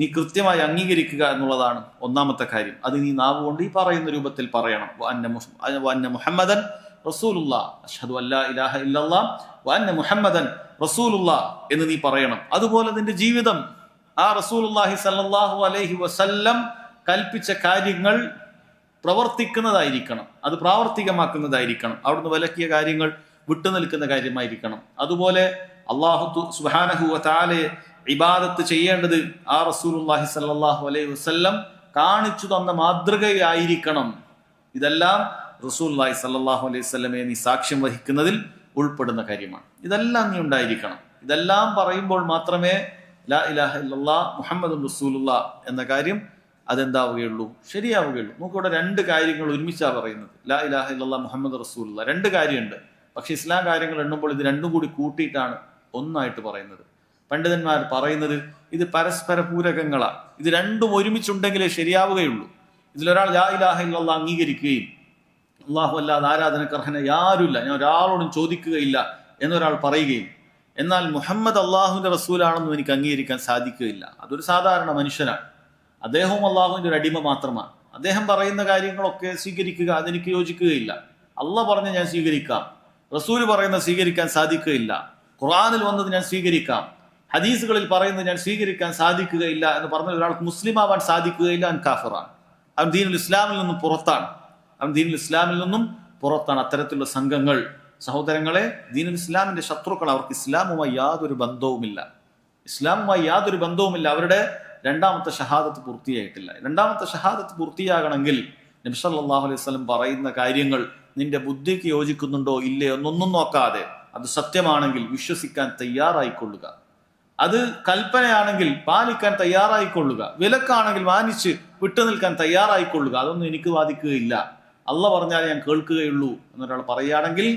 നീ കൃത്യമായി അംഗീകരിക്കുക എന്നുള്ളതാണ് ഒന്നാമത്തെ കാര്യം. അത് നീ നാവ് കൊണ്ട് ഈ പറയുന്ന രൂപത്തിൽ പറയണം. വഅന്ന മുഹമ്മദൻ റസൂലുള്ളാഹ്, അഷ്ഹദു അല്ലാ ഇലാഹ ഇല്ലല്ലാഹ് വ അന്ന മുഹമ്മദൻ റസൂലുള്ളാഹ് എന്ന് നീ പറയണം. അതുപോലെ നിന്റെ ജീവിതം ആ റസൂലുള്ളാഹി സ്വല്ലല്ലാഹു അലൈഹി വസല്ലം കൽപ്പിച്ച കാര്യങ്ങൾ പ്രവർത്തിക്കുന്നതായിരിക്കണം, അത് പ്രാവർത്തികമാക്കുന്നതായിരിക്കണം. അവിടുന്ന് വിലക്കിയ കാര്യങ്ങൾ വിട്ടുനിൽക്കുന്ന കാര്യമായിരിക്കണം. അതുപോലെ അല്ലാഹു സുബ്ഹാനഹു വ തആലയെ ഇബാദത്ത് ചെയ്യേണ്ടത് ആ റസൂലുള്ളാഹി സ്വല്ലല്ലാഹു അലൈഹി വസല്ലം കാണിച്ചു തന്ന മാതൃകയായിരിക്കണം. ഇതെല്ലാം റസൂലുള്ളാഹി സ്വല്ലല്ലാഹു അലൈഹി വസല്ലമയെ നീ സാക്ഷ്യം വഹിക്കുന്നതിൽ ഉൾപ്പെടുന്ന കാര്യമാണ്. ഇതെല്ലാം നീ ഉണ്ടായിരിക്കണം. ഇതെല്ലാം പറയുമ്പോൾ മാത്രമേ ലാ ഇലാഹ ഇല്ലല്ലാഹ് മുഹമ്മദുർ റസൂലുള്ളാഹ് എന്ന കാര്യം അതെന്താവുകയുള്ളൂ, ശരിയാവുകയുള്ളൂ. നമുക്കിവിടെ രണ്ട് കാര്യങ്ങൾ ഒരുമിച്ചാണ് പറയുന്നത്. ലാ ഇലാഹ ഇല്ലല്ലാഹ് മുഹമ്മദ് റസൂലുള്ളാഹ് രണ്ട് കാര്യമുണ്ട്. പക്ഷെ ഇസ്ലാം കാര്യങ്ങൾ എണ്ണുമ്പോൾ ഇത് രണ്ടും കൂടി കൂട്ടിയിട്ടാണ് ഒന്നായിട്ട് പറയുന്നത്. പണ്ഡിതന്മാർ പറയുന്നത് ഇത് പരസ്പര പൂരകങ്ങളാണ്. ഇത് രണ്ടും ഒരുമിച്ചുണ്ടെങ്കിലേ ശരിയാവുകയുള്ളൂ. ഇതിലൊരാൾ ലാ ഇലാഹ ഇല്ലല്ലാഹ് അംഗീകരിക്കുകയും അല്ലാഹു അല്ലാതെ ആരാധനക്കർഹന ആരുമില്ല, ഞാൻ ഒരാളോടും ചോദിക്കുകയില്ല എന്നൊരാൾ പറയുകയും എന്നാൽ മുഹമ്മദ് അള്ളാഹുവിന്റെ റസൂലാണെന്നും എനിക്ക് അംഗീകരിക്കാൻ സാധിക്കുകയില്ല, അതൊരു സാധാരണ മനുഷ്യനാണ്, അദ്ദേഹവും അള്ളാഹുവിന്റെ ഒരു അടിമ മാത്രമാണ്, അദ്ദേഹം പറയുന്ന കാര്യങ്ങളൊക്കെ സ്വീകരിക്കുക അതെനിക്ക് യോജിക്കുകയില്ല, അള്ളാഹ് പറഞ്ഞ ഞാൻ സ്വീകരിക്കാം, റസൂല് പറയുന്നത് സ്വീകരിക്കാൻ സാധിക്കുകയില്ല, ഖുർആനിൽ വന്നത് ഞാൻ സ്വീകരിക്കാം, ഹദീസുകളിൽ പറയുന്നത് ഞാൻ സ്വീകരിക്കാൻ സാധിക്കുകയില്ല എന്ന് പറഞ്ഞ ഒരാൾക്ക് മുസ്ലിം ആവാൻ സാധിക്കുകയില്ല, അവൻ കാഫിറാണ്, അവൻ ദീനുൽ ഇസ്ലാമിൽ നിന്നും പുറത്താണ്, അത്തരത്തിലുള്ള സംഘങ്ങൾ സഹോദരങ്ങളെ ദീനുൽ ഇസ്ലാമിന്റെ ശത്രുക്കൾ. അവർക്ക് ഇസ്ലാമുമായി യാതൊരു ബന്ധവുമില്ല. അവരുടെ രണ്ടാമത്തെ ഷഹാദത്ത് പൂർത്തിയായിട്ടില്ല. രണ്ടാമത്തെ ഷഹാദത്ത് പൂർത്തിയാകണമെങ്കിൽ നബി സല്ലല്ലാഹു അലൈഹി വസല്ലം പറയുന്ന കാര്യങ്ങൾ നിന്റെ ബുദ്ധിക്ക് യോജിക്കുന്നുണ്ടോ ഇല്ലയോ എന്നൊന്നും നോക്കാതെ അത് സത്യമാണെങ്കിൽ വിശ്വസിക്കാൻ തയ്യാറായിക്കൊള്ളുക, അത് കൽപ്പനയാണെങ്കിൽ പാലിക്കാൻ തയ്യാറായിക്കൊള്ളുക, വിലക്കാണെങ്കിൽ മാനിച്ച് വിട്ടുനിൽക്കാൻ തയ്യാറായിക്കൊള്ളുക. അതൊന്നും എനിക്ക് ബാധിക്കുകയില്ല, അള്ളാഹ് പറഞ്ഞാൽ ഞാൻ കേൾക്കുകയുള്ളൂ എന്നൊരാൾ പറയുകയാണെങ്കിൽ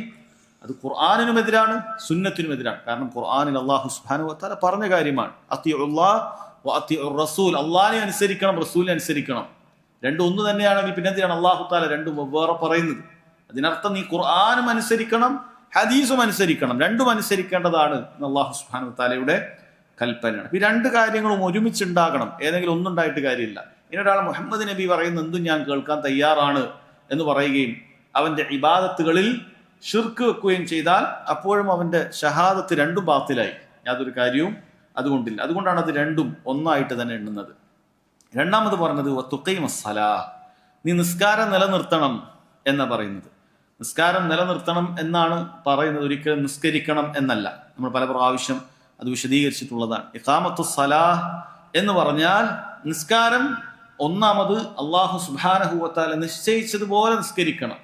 അത് ഖുർആനിനുമെതിരാണ്, സുന്നത്തിനുമെതിരാണ്. കാരണം ഖുർആനിൽ അല്ലാഹു സുബ്ഹാനഹു വ തആല പറഞ്ഞ കാര്യമാണ്, അത്തിഉല്ലാഹ് വ അത്തിഉർ റസൂൽ, അള്ളാഹിനെ അനുസരിക്കണം റസൂലിനെ അനുസരിക്കണം. രണ്ടും ഒന്ന് തന്നെയാണെങ്കിൽ പിന്നെ എന്തിനാണ് അല്ലാഹു തആല രണ്ടും വെവ്വേറെ പറയുന്നത്? അതിനർത്ഥം നീ ഖുർആനും അനുസരിക്കണം ഹദീസും അനുസരിക്കണം, രണ്ടും അനുസരിക്കേണ്ടതാണ് എന്ന് അല്ലാഹു സുബ്ഹാനഹു വ തആലയുടെ കൽപ്പനയാണ്. ഈ രണ്ട് കാര്യങ്ങളും ഒരുമിച്ചുണ്ടാകണം, ഏതെങ്കിലും ഒന്നുണ്ടായിട്ട് കാര്യമില്ല. ഇനി ഒരാൾ മുഹമ്മദ് നബി പറയുന്ന എന്തും ഞാൻ കേൾക്കാൻ തയ്യാറാണ് എന്ന് പറയുകയും അവന്റെ ഇബാദത്തുകളിൽ ഷിർക്ക് വെക്കുകയും ചെയ്താൽ അപ്പോഴും അവന്റെ ഷഹാദത്ത് രണ്ടും ബാത്തിലായി, യാതൊരു കാര്യവും അതുകൊണ്ടില്ല. അതുകൊണ്ടാണ് അത് രണ്ടും ഒന്നായിട്ട് തന്നെ എണ്ണുന്നത്. രണ്ടാമത് പറഞ്ഞത് വത്തുഖീമസ്സലാ, നീ നിസ്കാരം നിലനിർത്തണം എന്നാ പറയുന്നത്. നിസ്കാരം നിലനിർത്തണം എന്നാണ് പറയുന്നത്, ഒരിക്കലും നിസ്കരിക്കണം എന്നല്ല. നമ്മൾ പല പ്രാവശ്യം അത് വിശദീകരിച്ചിട്ടുള്ളതാണ്. ഇഖാമത്തുസ്സലാഹ് എന്ന് പറഞ്ഞാൽ നിസ്കാരം ഒന്നാമത് അല്ലാഹു സുബ്ഹാനഹു വ തആല നിശ്ചയിച്ചതുപോലെ നിസ്കരിക്കണം.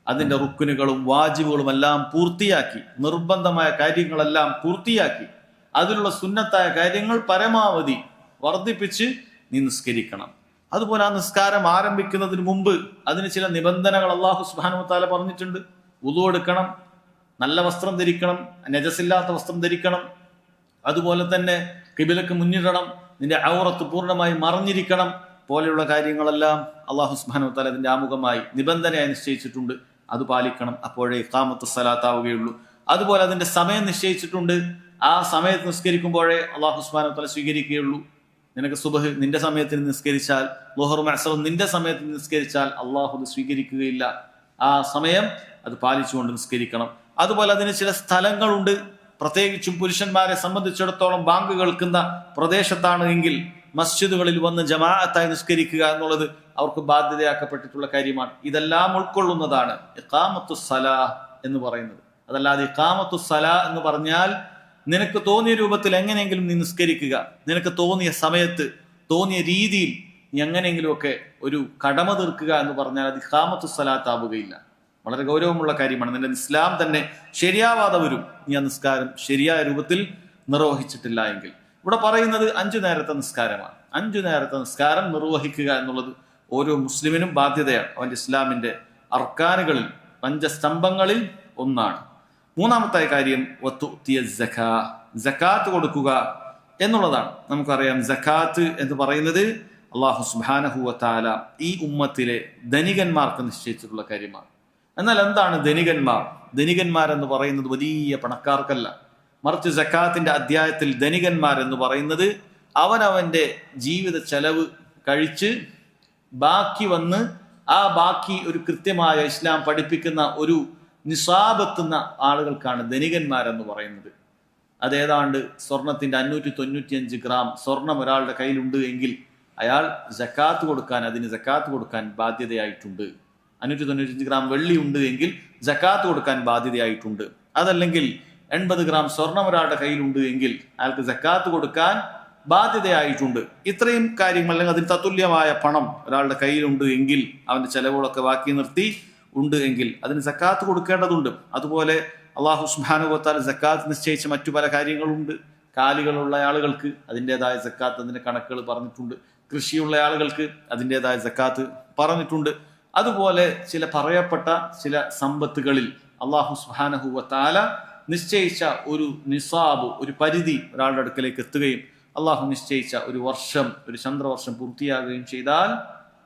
അതിന്റെ റുക്നുകളും വാജിബുകളും എല്ലാം പൂർത്തിയാക്കി, നിർബന്ധമായ കാര്യങ്ങളെല്ലാം പൂർത്തിയാക്കി, അതിലുള്ള സുന്നത്തായ കാര്യങ്ങൾ പരമാവധി വർദ്ധിപ്പിച്ച് നീ നിസ്കരിക്കണം. അതുപോലെ ആ നിസ്കാരം ആരംഭിക്കുന്നതിന് മുമ്പ് അതിന് ചില നിബന്ധനകൾ അല്ലാഹു സുബ്ഹാനഹു വ തആല പറഞ്ഞിട്ടുണ്ട്. വുളു എടുക്കണം, നല്ല വസ്ത്രം ധരിക്കണം, നജസില്ലാത്ത വസ്ത്രം ധരിക്കണം, അതുപോലെ തന്നെ ഖിബലക്ക് മുന്നിടണം, നിന്റെ ഔറത്ത് പൂർണ്ണമായി മറഞ്ഞിരിക്കണം പോലെയുള്ള കാര്യങ്ങളെല്ലാം അല്ലാഹു സുബ്ഹാനഹു വ തആല അതിന്റെ ആമുഖമായി നിബന്ധനയായി നിശ്ചയിച്ചിട്ടുണ്ട്. അത് പാലിക്കണം, അപ്പോഴേ ഇഖാമത്തുസ് സലാത്ത് ആവുകയുള്ളൂ. അതുപോലെ അതിന്റെ സമയം നിശ്ചയിച്ചിട്ടുണ്ട്, ആ സമയത്ത് നിസ്കരിക്കുമ്പോഴേ അല്ലാഹു സുബ്ഹാനഹു വ തആല സ്വീകരിക്കുകയുള്ളൂ. നിനക്ക് സുബ്ഹ് നിന്റെ സമയത്തിന് നിസ്കരിച്ചാൽ, ളുഹറും അസ്റും നിന്റെ സമയത്ത് നിസ്കരിച്ചാൽ അല്ലാഹു അത് സ്വീകരിക്കുകയില്ല. ആ സമയം അത് പാലിച്ചുകൊണ്ട് നിസ്കരിക്കണം. അതുപോലെ അതിന് ചില സ്ഥലങ്ങളുണ്ട്, പ്രത്യേകിച്ചും പുരുഷന്മാരെ സംബന്ധിച്ചിടത്തോളം ബാങ്ക് കേൾക്കുന്ന പ്രദേശത്താണ് എങ്കിൽ മസ്ജിദുകളിൽ വന്ന് ജമാഅത്തായി നിസ്കരിക്കുക എന്നുള്ളത് അവർക്ക് ബാധ്യതയാക്കപ്പെട്ടിട്ടുള്ള കാര്യമാണ്. ഇതെല്ലാം ഉൾക്കൊള്ളുന്നതാണ് ഇഖാമത്തുസ് സലാഹ് എന്ന് പറയുന്നത്. അതല്ലാതെ ഇഖാമത്തുസ് സലാഹ് എന്ന് പറഞ്ഞാൽ നിനക്ക് തോന്നിയ രൂപത്തിൽ എങ്ങനെയെങ്കിലും നീ നിസ്കരിക്കുക, നിനക്ക് തോന്നിയ സമയത്ത് തോന്നിയ രീതിയിൽ നീ എങ്ങനെയെങ്കിലുമൊക്കെ ഒരു കടമ തീർക്കുക എന്ന് പറഞ്ഞാൽ അത് ഇഖാമത്തുസ് സലാത്ത് ആവുകയില്ല. വളരെ ഗൗരവമുള്ള കാര്യമാണ്. നിന്റെ ഇസ്ലാം തന്നെ ശരിയാവാതെ വരും നീ ആ നിസ്കാരം ശരിയായ രൂപത്തിൽ നിർവഹിച്ചിട്ടില്ല എങ്കിൽ. ഇവിടെ പറയുന്നത് 5 നേരത്തെ നിസ്കാരമാണ്. 5 നേരത്തെ നിസ്കാരം നിർവഹിക്കുക എന്നുള്ളത് ഓരോ മുസ്ലിമിനും ബാധ്യതയാണ്. അവന്റെ ഇസ്ലാമിന്റെ അർക്കാനുകളിൽ, പഞ്ചസ്തംഭങ്ങളിൽ ഒന്നാണ്. മൂന്നാമത്തെ കാര്യം സകാത്ത് കൊടുക്കുക എന്നുള്ളതാണ്. നമുക്കറിയാം നമുക്കറിയാം എന്ന് പറയുന്നത് അല്ലാഹു സുബ്ഹാനഹു വ തആല ഈ ഉമ്മത്തിലെ ധനികന്മാർക്ക് നിശ്ചയിച്ചിട്ടുള്ള കാര്യമാണ്. എന്നാൽ എന്താണ് ധനികന്മാർ എന്ന് പറയുന്നത് വലിയ പണക്കാർക്കല്ല, മറിച്ച് സക്കാത്തിന്റെ അധ്യായത്തിൽ ധനികന്മാരെന്ന് പറയുന്നത് അവനവന്റെ ജീവിത ചെലവ് കഴിച്ച് ബാക്കി വന്ന് ആ ബാക്കി ഒരു കൃത്യമായ ഇസ്ലാം പഠിപ്പിക്കുന്ന ഒരു നിസാബെത്തുന്ന ആളുകൾക്കാണ് ധനികന്മാരെന്ന് പറയുന്നത്. അതേതാണ്ട് സ്വർണത്തിന്റെ 595 ഗ്രാം സ്വർണം ഒരാളുടെ കയ്യിലുണ്ട് എങ്കിൽ അയാൾ സക്കാത്ത് കൊടുക്കാൻ, അതിന് സക്കാത്ത് കൊടുക്കാൻ ബാധ്യതയായിട്ടുണ്ട്. 595 ഗ്രാം വെള്ളി ഉണ്ട് എങ്കിൽ സക്കാത്ത് കൊടുക്കാൻ ബാധ്യതയായിട്ടുണ്ട്. അതല്ലെങ്കിൽ 80 ഗ്രാം സ്വർണം ഒരാളുടെ കയ്യിലുണ്ട് എങ്കിൽ അയാൾക്ക് സക്കാത്ത് കൊടുക്കാൻ ബാധ്യതയായിട്ടുണ്ട്. ഇത്രയും കാര്യങ്ങൾ, അല്ലെങ്കിൽ അതിന് തത്തുല്യമായ പണം ഒരാളുടെ കയ്യിലുണ്ട് എങ്കിൽ, അവന്റെ ചെലവുകളൊക്കെ ബാക്കി നിർത്തി ഉണ്ട് എങ്കിൽ അതിന് സക്കാത്ത് കൊടുക്കേണ്ടതുണ്ട്. അതുപോലെ അള്ളാഹു സുബ്ഹാനഹു വ തആല സക്കാത്ത് നിശ്ചയിച്ച മറ്റു പല കാര്യങ്ങളുണ്ട്. കാലികളുള്ള ആളുകൾക്ക് അതിൻ്റെതായ സക്കാത്ത്, അതിന്റെ കണക്കുകൾ പറഞ്ഞിട്ടുണ്ട്. കൃഷിയുള്ള ആളുകൾക്ക് അതിൻ്റെതായ സക്കാത്ത് പറഞ്ഞിട്ടുണ്ട്. അതുപോലെ ചില പറയപ്പെട്ട ചില സമ്പത്തുകളിൽ അള്ളാഹു സുബ്ഹാനഹു വ തആല നിശ്ചയിച്ച ഒരു നിസാബ്, ഒരു പരിധി ഒരാളുടെ അടുക്കലേക്ക് എത്തുകയും അള്ളാഹു നിശ്ചയിച്ച ഒരു വർഷം, ഒരു ചന്ദ്രവർഷം പൂർത്തിയാകുകയും ചെയ്താൽ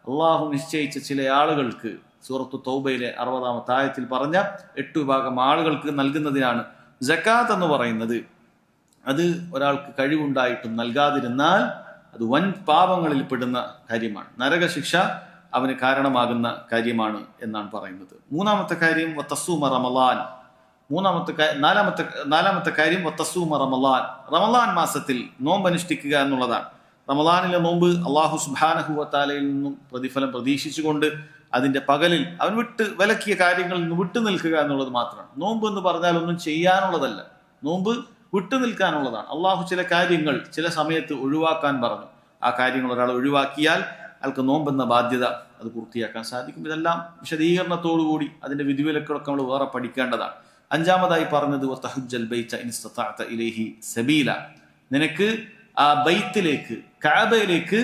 അള്ളാഹു നിശ്ചയിച്ച ചില ആളുകൾക്ക് സൂറത്തു തൗബയിലെ 60-ാമത്തെ ആയത്തിൽ പറഞ്ഞ 8 വിഭാഗം ആളുകൾക്ക് നൽകുന്നതിനാണ് സക്കാത്ത് എന്ന് പറയുന്നത്. അത് ഒരാൾക്ക് കഴിവുണ്ടായിട്ടും നൽകാതിരുന്നാൽ അത് വൻ പാപങ്ങളിൽ പെടുന്ന കാര്യമാണ്, നരകശിക്ഷ അവന് കാരണമാകുന്ന കാര്യമാണ് എന്നാണ് പറയുന്നത്. മൂന്നാമത്തെ കാര്യം വതസൂമ റമളാൻ. നാലാമത്തെ കാര്യം വതസൂമ റമളാൻ. റമളാൻ മാസത്തിൽ നോമ്പ് അനുഷ്ഠിക്കുക എന്നുള്ളതാണ്. റമളാനിലെ നോമ്പ് അള്ളാഹു സുബ്ഹാനഹു വ തആലയിൽ നിന്നും പ്രതിഫലം പ്രതീക്ഷിച്ചുകൊണ്ട് അതിന്റെ പകലിൽ അവൻ വിലക്കിയ കാര്യങ്ങളിൽ നിന്ന് വിട്ടു നിൽക്കുക എന്നുള്ളത് മാത്രമാണ്. നോമ്പ് എന്ന് പറഞ്ഞാൽ ഒന്നും ചെയ്യാനുള്ളതല്ല, നോമ്പ് വിട്ടു നിൽക്കാനുള്ളതാണ്. അള്ളാഹു ചില കാര്യങ്ങൾ ചില സമയത്ത് ഒഴിവാക്കാൻ പറഞ്ഞു. ആ കാര്യങ്ങൾ ഒരാൾ ഒഴിവാക്കിയാൽ അയാൾക്ക് നോമ്പെന്ന ബാധ്യത അത് പൂർത്തിയാക്കാൻ സാധിക്കും. ഇതെല്ലാം വിശദീകരണത്തോടുകൂടി അതിന്റെ വിധിവിലക്കുകളൊക്കെ നമ്മൾ വേറെ പഠിക്കേണ്ടതാണ്. അഞ്ചാമതായി പറഞ്ഞത് വതഹജ്ജൽ ബൈത ഇൻ ഇസ്തതഅത ഇലൈഹി സബീല. നിനക്ക് ആ ബൈത്തിലേക്ക്, കഅബയിലേക്ക്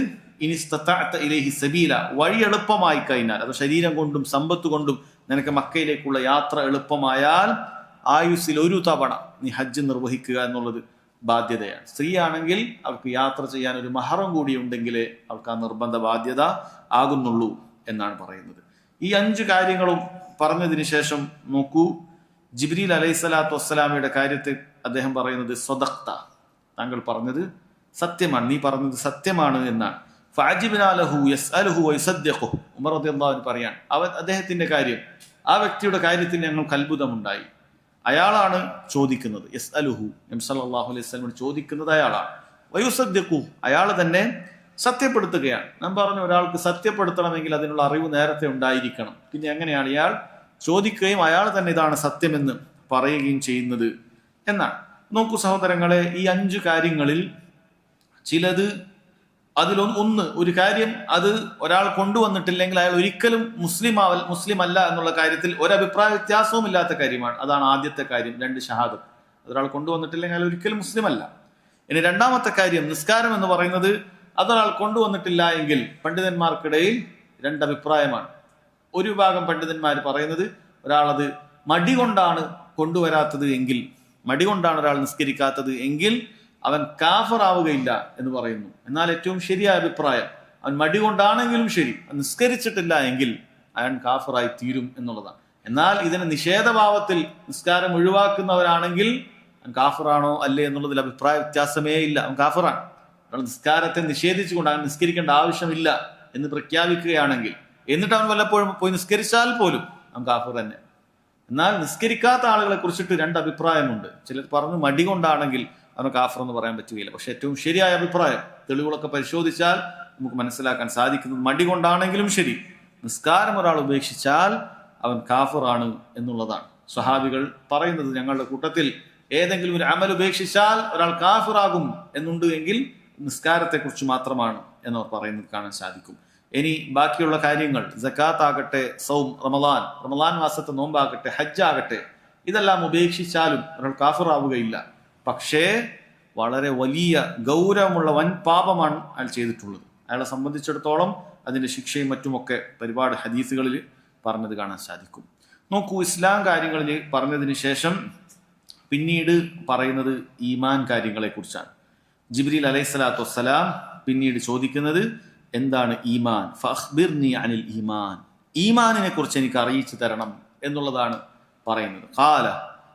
ഇൻ ഇസ്തതഅത ഇലൈഹി സബീല, വഴി എളുപ്പമായി കഴിഞ്ഞാൽ, അത് ശരീരം കൊണ്ടും സമ്പത്ത് കൊണ്ടും നിനക്ക് മക്കയിലേക്കുള്ള യാത്ര എളുപ്പമായാൽ ആയുസ്സിൽ ഒരു തവണ നീ ഹജ്ജ് നിർവഹിക്കുക എന്നുള്ളത് ബാധ്യതയാണ്. സ്ത്രീയാണെങ്കിൽ അവർക്ക് യാത്ര ചെയ്യാൻ ഒരു മഹറം കൂടി ഉണ്ടെങ്കിലേ അവർക്ക് ആ നിർബന്ധ ബാധ്യത ആകുന്നുള്ളൂ എന്നാണ് പറയുന്നത്. ഈ 5 കാര്യങ്ങളും പറഞ്ഞതിന് ശേഷം നോക്കൂ, ജിബ്രീൽ അലൈഹിസ്സലാത്തു വസ്സലാമയുടെ കാര്യത്തിൽ അദ്ദേഹം പറയുന്നത് സ്വദഖ്ത, താങ്കൾ പറഞ്ഞത് സത്യമാണ്, നീ പറഞ്ഞത് സത്യമാണ് എന്നാണ്. ഫഅജിബ്നാ ലഹു യസ്അലുഹു വയസദ്ദിഖുഹു. ഉമർ റളിയല്ലാഹു അൻഹു പറയാണ്, അദ്ദേഹത്തിന്റെ കാര്യം, ആ വ്യക്തിയുടെ കാര്യത്തിൽ ഞങ്ങൾക്ക് അത്ഭുതമുണ്ടായി. അയാളാണ് ചോദിക്കുന്നത്, യസ്അലുഹു, നബി സല്ലല്ലാഹു അലൈഹി വസല്ലം ചോദിക്കുന്നത് അയാളാണ്. വയുസദ്ദിഖു, അയാൾ തന്നെ സത്യപ്പെടുത്തുകയാണ്. ഞാൻ പറഞ്ഞു, ഒരാൾക്ക് സത്യപ്പെടുത്തണമെങ്കിൽ അതിനുള്ള അറിവ് നേരത്തെ ഉണ്ടായിരിക്കണം. പിന്നെ എങ്ങനെയാണ് ഇയാൾ ചോദിക്കുകയും അയാൾ തന്നെ ഇതാണ് സത്യമെന്ന് പറയുകയും ചെയ്യുന്നത് എന്നാണ്. നോക്കൂ സഹോദരങ്ങളെ, ഈ 5 കാര്യങ്ങളിൽ ചിലത്, അതിലൊന്ന്, ഒരു കാര്യം അത് ഒരാൾ കൊണ്ടുവന്നിട്ടില്ലെങ്കിൽ അയാൾ ഒരിക്കലും മുസ്ലിം അല്ല എന്നുള്ള കാര്യത്തിൽ ഒരഭിപ്രായ വ്യത്യാസവും ഇല്ലാത്ത കാര്യമാണ്. അതാണ് ആദ്യത്തെ കാര്യം, 2 ഷഹാദത്ത്. അതൊരാൾ കൊണ്ടുവന്നിട്ടില്ലെങ്കിൽ അയാൾ ഒരിക്കലും മുസ്ലിം അല്ല. ഇനി രണ്ടാമത്തെ കാര്യം നിസ്കാരം എന്ന് പറയുന്നത് അതൊരാൾ കൊണ്ടുവന്നിട്ടില്ല എങ്കിൽ പണ്ഡിതന്മാർക്കിടയിൽ 2 അഭിപ്രായമാണ്. ഒരു വിഭാഗം പണ്ഡിതന്മാർ പറയുന്നത് ഒരാളത് മടി കൊണ്ടാണ് കൊണ്ടുവരാത്തത് എങ്കിൽ, മടി കൊണ്ടാണ് ഒരാൾ നിസ്കരിക്കാത്തത് എങ്കിൽ അവൻ കാഫറാവുകയില്ല എന്ന് പറയുന്നു. എന്നാൽ ഏറ്റവും ശരിയായ അഭിപ്രായം, അവൻ മടി കൊണ്ടാണെങ്കിലും ശരി നിസ്കരിച്ചിട്ടില്ല എങ്കിൽ അവൻ കാഫറായി തീരും എന്നുള്ളതാണ്. എന്നാൽ ഇതിന് നിഷേധഭാവത്തിൽ നിസ്കാരം ഒഴിവാക്കുന്നവരാണെങ്കിൽ അവൻ കാഫറാണോ അല്ലേ എന്നുള്ളതിൽ അഭിപ്രായ വ്യത്യാസമേ ഇല്ല, അവൻ കാഫറാണ്. അവൻ നിസ്കാരത്തെ നിഷേധിച്ചുകൊണ്ട് അവൻ നിസ്കരിക്കേണ്ട ആവശ്യമില്ല എന്ന് പ്രഖ്യാപിക്കുകയാണെങ്കിൽ, എന്നിട്ട് അവൻ വല്ലപ്പോഴും പോയി നിസ്കരിച്ചാൽ പോലും അവൻ കാഫർ തന്നെ. എന്നാൽ നിസ്കരിക്കാത്ത ആളുകളെ കുറിച്ചിട്ട് 2 അഭിപ്രായമുണ്ട്. ചിലർ പറഞ്ഞു മടി കൊണ്ടാണെങ്കിൽ അവന് കാഫർ എന്ന് പറയാൻ പറ്റുകയില്ല. പക്ഷെ ഏറ്റവും ശരിയായ അഭിപ്രായം, തെളിവുകളൊക്കെ പരിശോധിച്ചാൽ നമുക്ക് മനസ്സിലാക്കാൻ സാധിക്കുന്നത്, മടി കൊണ്ടാണെങ്കിലും ശരി നിസ്കാരം ഒരാൾ ഉപേക്ഷിച്ചാൽ അവൻ കാഫറാണ് എന്നുള്ളതാണ്. സ്വഹാബികൾ പറയുന്നത്, ഞങ്ങളുടെ കൂട്ടത്തിൽ ഏതെങ്കിലും ഒരു അമൽ ഉപേക്ഷിച്ചാൽ ഒരാൾ കാഫിറാകും എന്നുണ്ട് എങ്കിൽ നിസ്കാരത്തെക്കുറിച്ച് മാത്രമാണ് എന്നവർ പറയുന്നത് കാണാൻ സാധിക്കും. ഇനി ബാക്കിയുള്ള കാര്യങ്ങൾ, സക്കാത്ത് ആകട്ടെ, സൗം, റമളാൻ മാസത്തെ നോമ്പാകട്ടെ, ഹജ്ജ് ആകട്ടെ, ഇതെല്ലാം ഉപേക്ഷിച്ചാലും ഒരാൾ കാഫിറാവുകയില്ല. പക്ഷേ വളരെ വലിയ ഗൗരവമുള്ള വൻ പാപമാണ് അയാൾ ചെയ്തിട്ടുള്ളത്. അയാളെ സംബന്ധിച്ചിടത്തോളം അതിന്റെ ശിക്ഷയും മറ്റുമൊക്കെ ഒരുപാട് ഹദീസുകളിൽ പറഞ്ഞത് കാണാൻ സാധിക്കും. നോക്കൂ, ഇസ്ലാം കാര്യങ്ങളിൽ പറഞ്ഞതിന് ശേഷം പിന്നീട് പറയുന്നത് ഈമാൻ കാര്യങ്ങളെ കുറിച്ചാണ്. ജിബ്രീൽ അലൈഹിസ്സലാത്തു വസ്സലാം പിന്നീട് ചോദിക്കുന്നത് എന്താണ് ഈമാൻ? ഫഅഖ്ബിർനി അനിൽ ഈമാൻ, ഈമാനിനെ കുറിച്ച് എനിക്ക് അറിയിച്ചു തരണം എന്നുള്ളതാണ് പറയുന്നത്. ഖാല,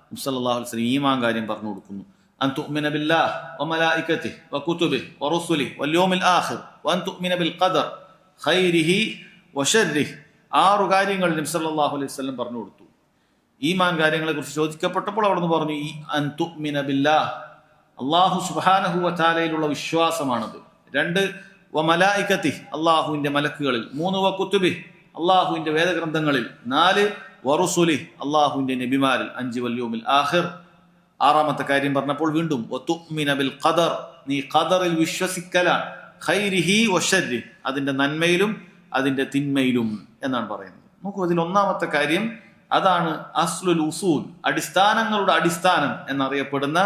നബി സല്ലല്ലാഹു അലൈഹി വസല്ലം ഈമാൻ കാര്യം പറഞ്ഞു കൊടുക്കുന്നു. അൻ തുഅ്മിന ബില്ലാഹി വമലായികതിഹി വകുതുബിഹി വറുസുലിഹി വൽയൗമിൽ ആഖിർ വഅൻ തുഅ്മിന ബിൽ ഖദർ ഖൈരിഹി വശർരിഹി. 6 കാര്യങ്ങൾ നബി സല്ലല്ലാഹു അലൈഹി വസല്ലം പറഞ്ഞു കൊടുത്തു. ഈമാൻ കാര്യങ്ങളെ കുറിച്ച് ചോദിക്കപ്പെട്ടപ്പോൾ അവിടുന്ന് പറഞ്ഞു ഈ അൻ തുഅ്മിന ബില്ലാഹ്, അല്ലാഹു സുബ്ഹാനഹു വ തആലയിലുള്ള വിശ്വാസമാണത്. 2 വ മലായികതിഹി, അല്ലാഹുവിന്റെ മലക്കുകളിൽ. 3 വ കുതുബിഹി, അല്ലാഹുവിന്റെ വേദഗ്രന്ഥങ്ങളിൽ. 4 വ റുസുലിഹി, അല്ലാഹുവിന്റെ നബിമാരിൽ. 5 വൽ യൗമിൽ ആഖിർ. 6ാമത്തെ കാര്യം പറഞ്ഞപ്പോൾ വീണ്ടും വ തുഅ്മിന ബിൽ ഖദർ, നീ ഖദറിൽ വിശ്വസിക്കലാണ്. ഖൈരിഹി വ ശർരി, അതിന്റെ നന്മയിലും അതിന്റെ തിന്മയിലും എന്നാണ് പറയുന്നത്. നോക്കൂ, അതിൽ 1ാമത്തെ കാര്യം അതാണ് അസ്ലുൽ ഉസൂൽ, അടിസ്ഥാനങ്ങളുടെ അടിസ്ഥാനം എന്നറിയപ്പെടുന്ന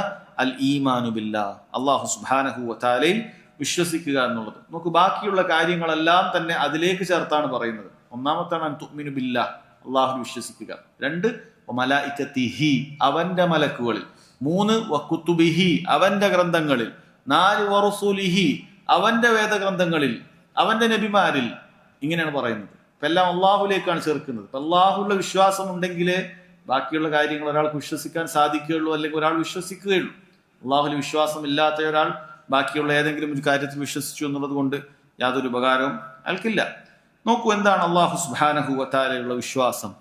അൽ ഈമാനു ബില്ലാഹ്, അല്ലാഹു സുബ്ഹാനഹു വ തആലയിൽ വിശ്വസിക്കുക എന്നുള്ളത്. നോക്കൂ, ബാക്കിയുള്ള കാര്യങ്ങളെല്ലാം തന്നെ അതിലേക്ക് ചേർത്താണ് പറയുന്നത്. 1ാമത്താണ് അൻ തുഅ്മിനു ബില്ലാഹ്, അല്ലാഹു വിശ്വസിക്കുക. 2 വ മലായികതിഹി, അവന്റെ മലക്കുകളിൽ. 3 വ കുതുബിഹി, അവന്റെ ഗ്രന്ഥങ്ങളിൽ. 4 വ റസൂലിഹി, അവന്റെ വേദഗ്രന്ഥങ്ങളിൽ, അവന്റെ നബിമാരിൽ. ഇങ്ങനെയാണ് പറയുന്നത്. ഇപ്പൊ എല്ലാം അള്ളാഹുലേക്കാണ് ചേർക്കുന്നത്. ഇപ്പൊ അള്ളാഹുള്ള വിശ്വാസം ഉണ്ടെങ്കിലേ ബാക്കിയുള്ള കാര്യങ്ങൾ ഒരാൾക്ക് വിശ്വസിക്കാൻ സാധിക്കുകയുള്ളൂ, അല്ലെങ്കിൽ ഒരാൾ വിശ്വസിക്കുകയുള്ളൂ. അള്ളാഹുൽ വിശ്വാസം ഇല്ലാത്ത ഒരാൾ ബാക്കിയുള്ള ഏതെങ്കിലും ഒരു കാര്യത്തിൽ വിശ്വസിച്ചു എന്നുള്ളത് കൊണ്ട് യാതൊരു ഉപകാരവും അയാൾക്കില്ല. നോക്കൂ, എന്താണ് അള്ളാഹു സുബ്ഹാനഹു വ തആലയുള്ള വിശ്വാസം?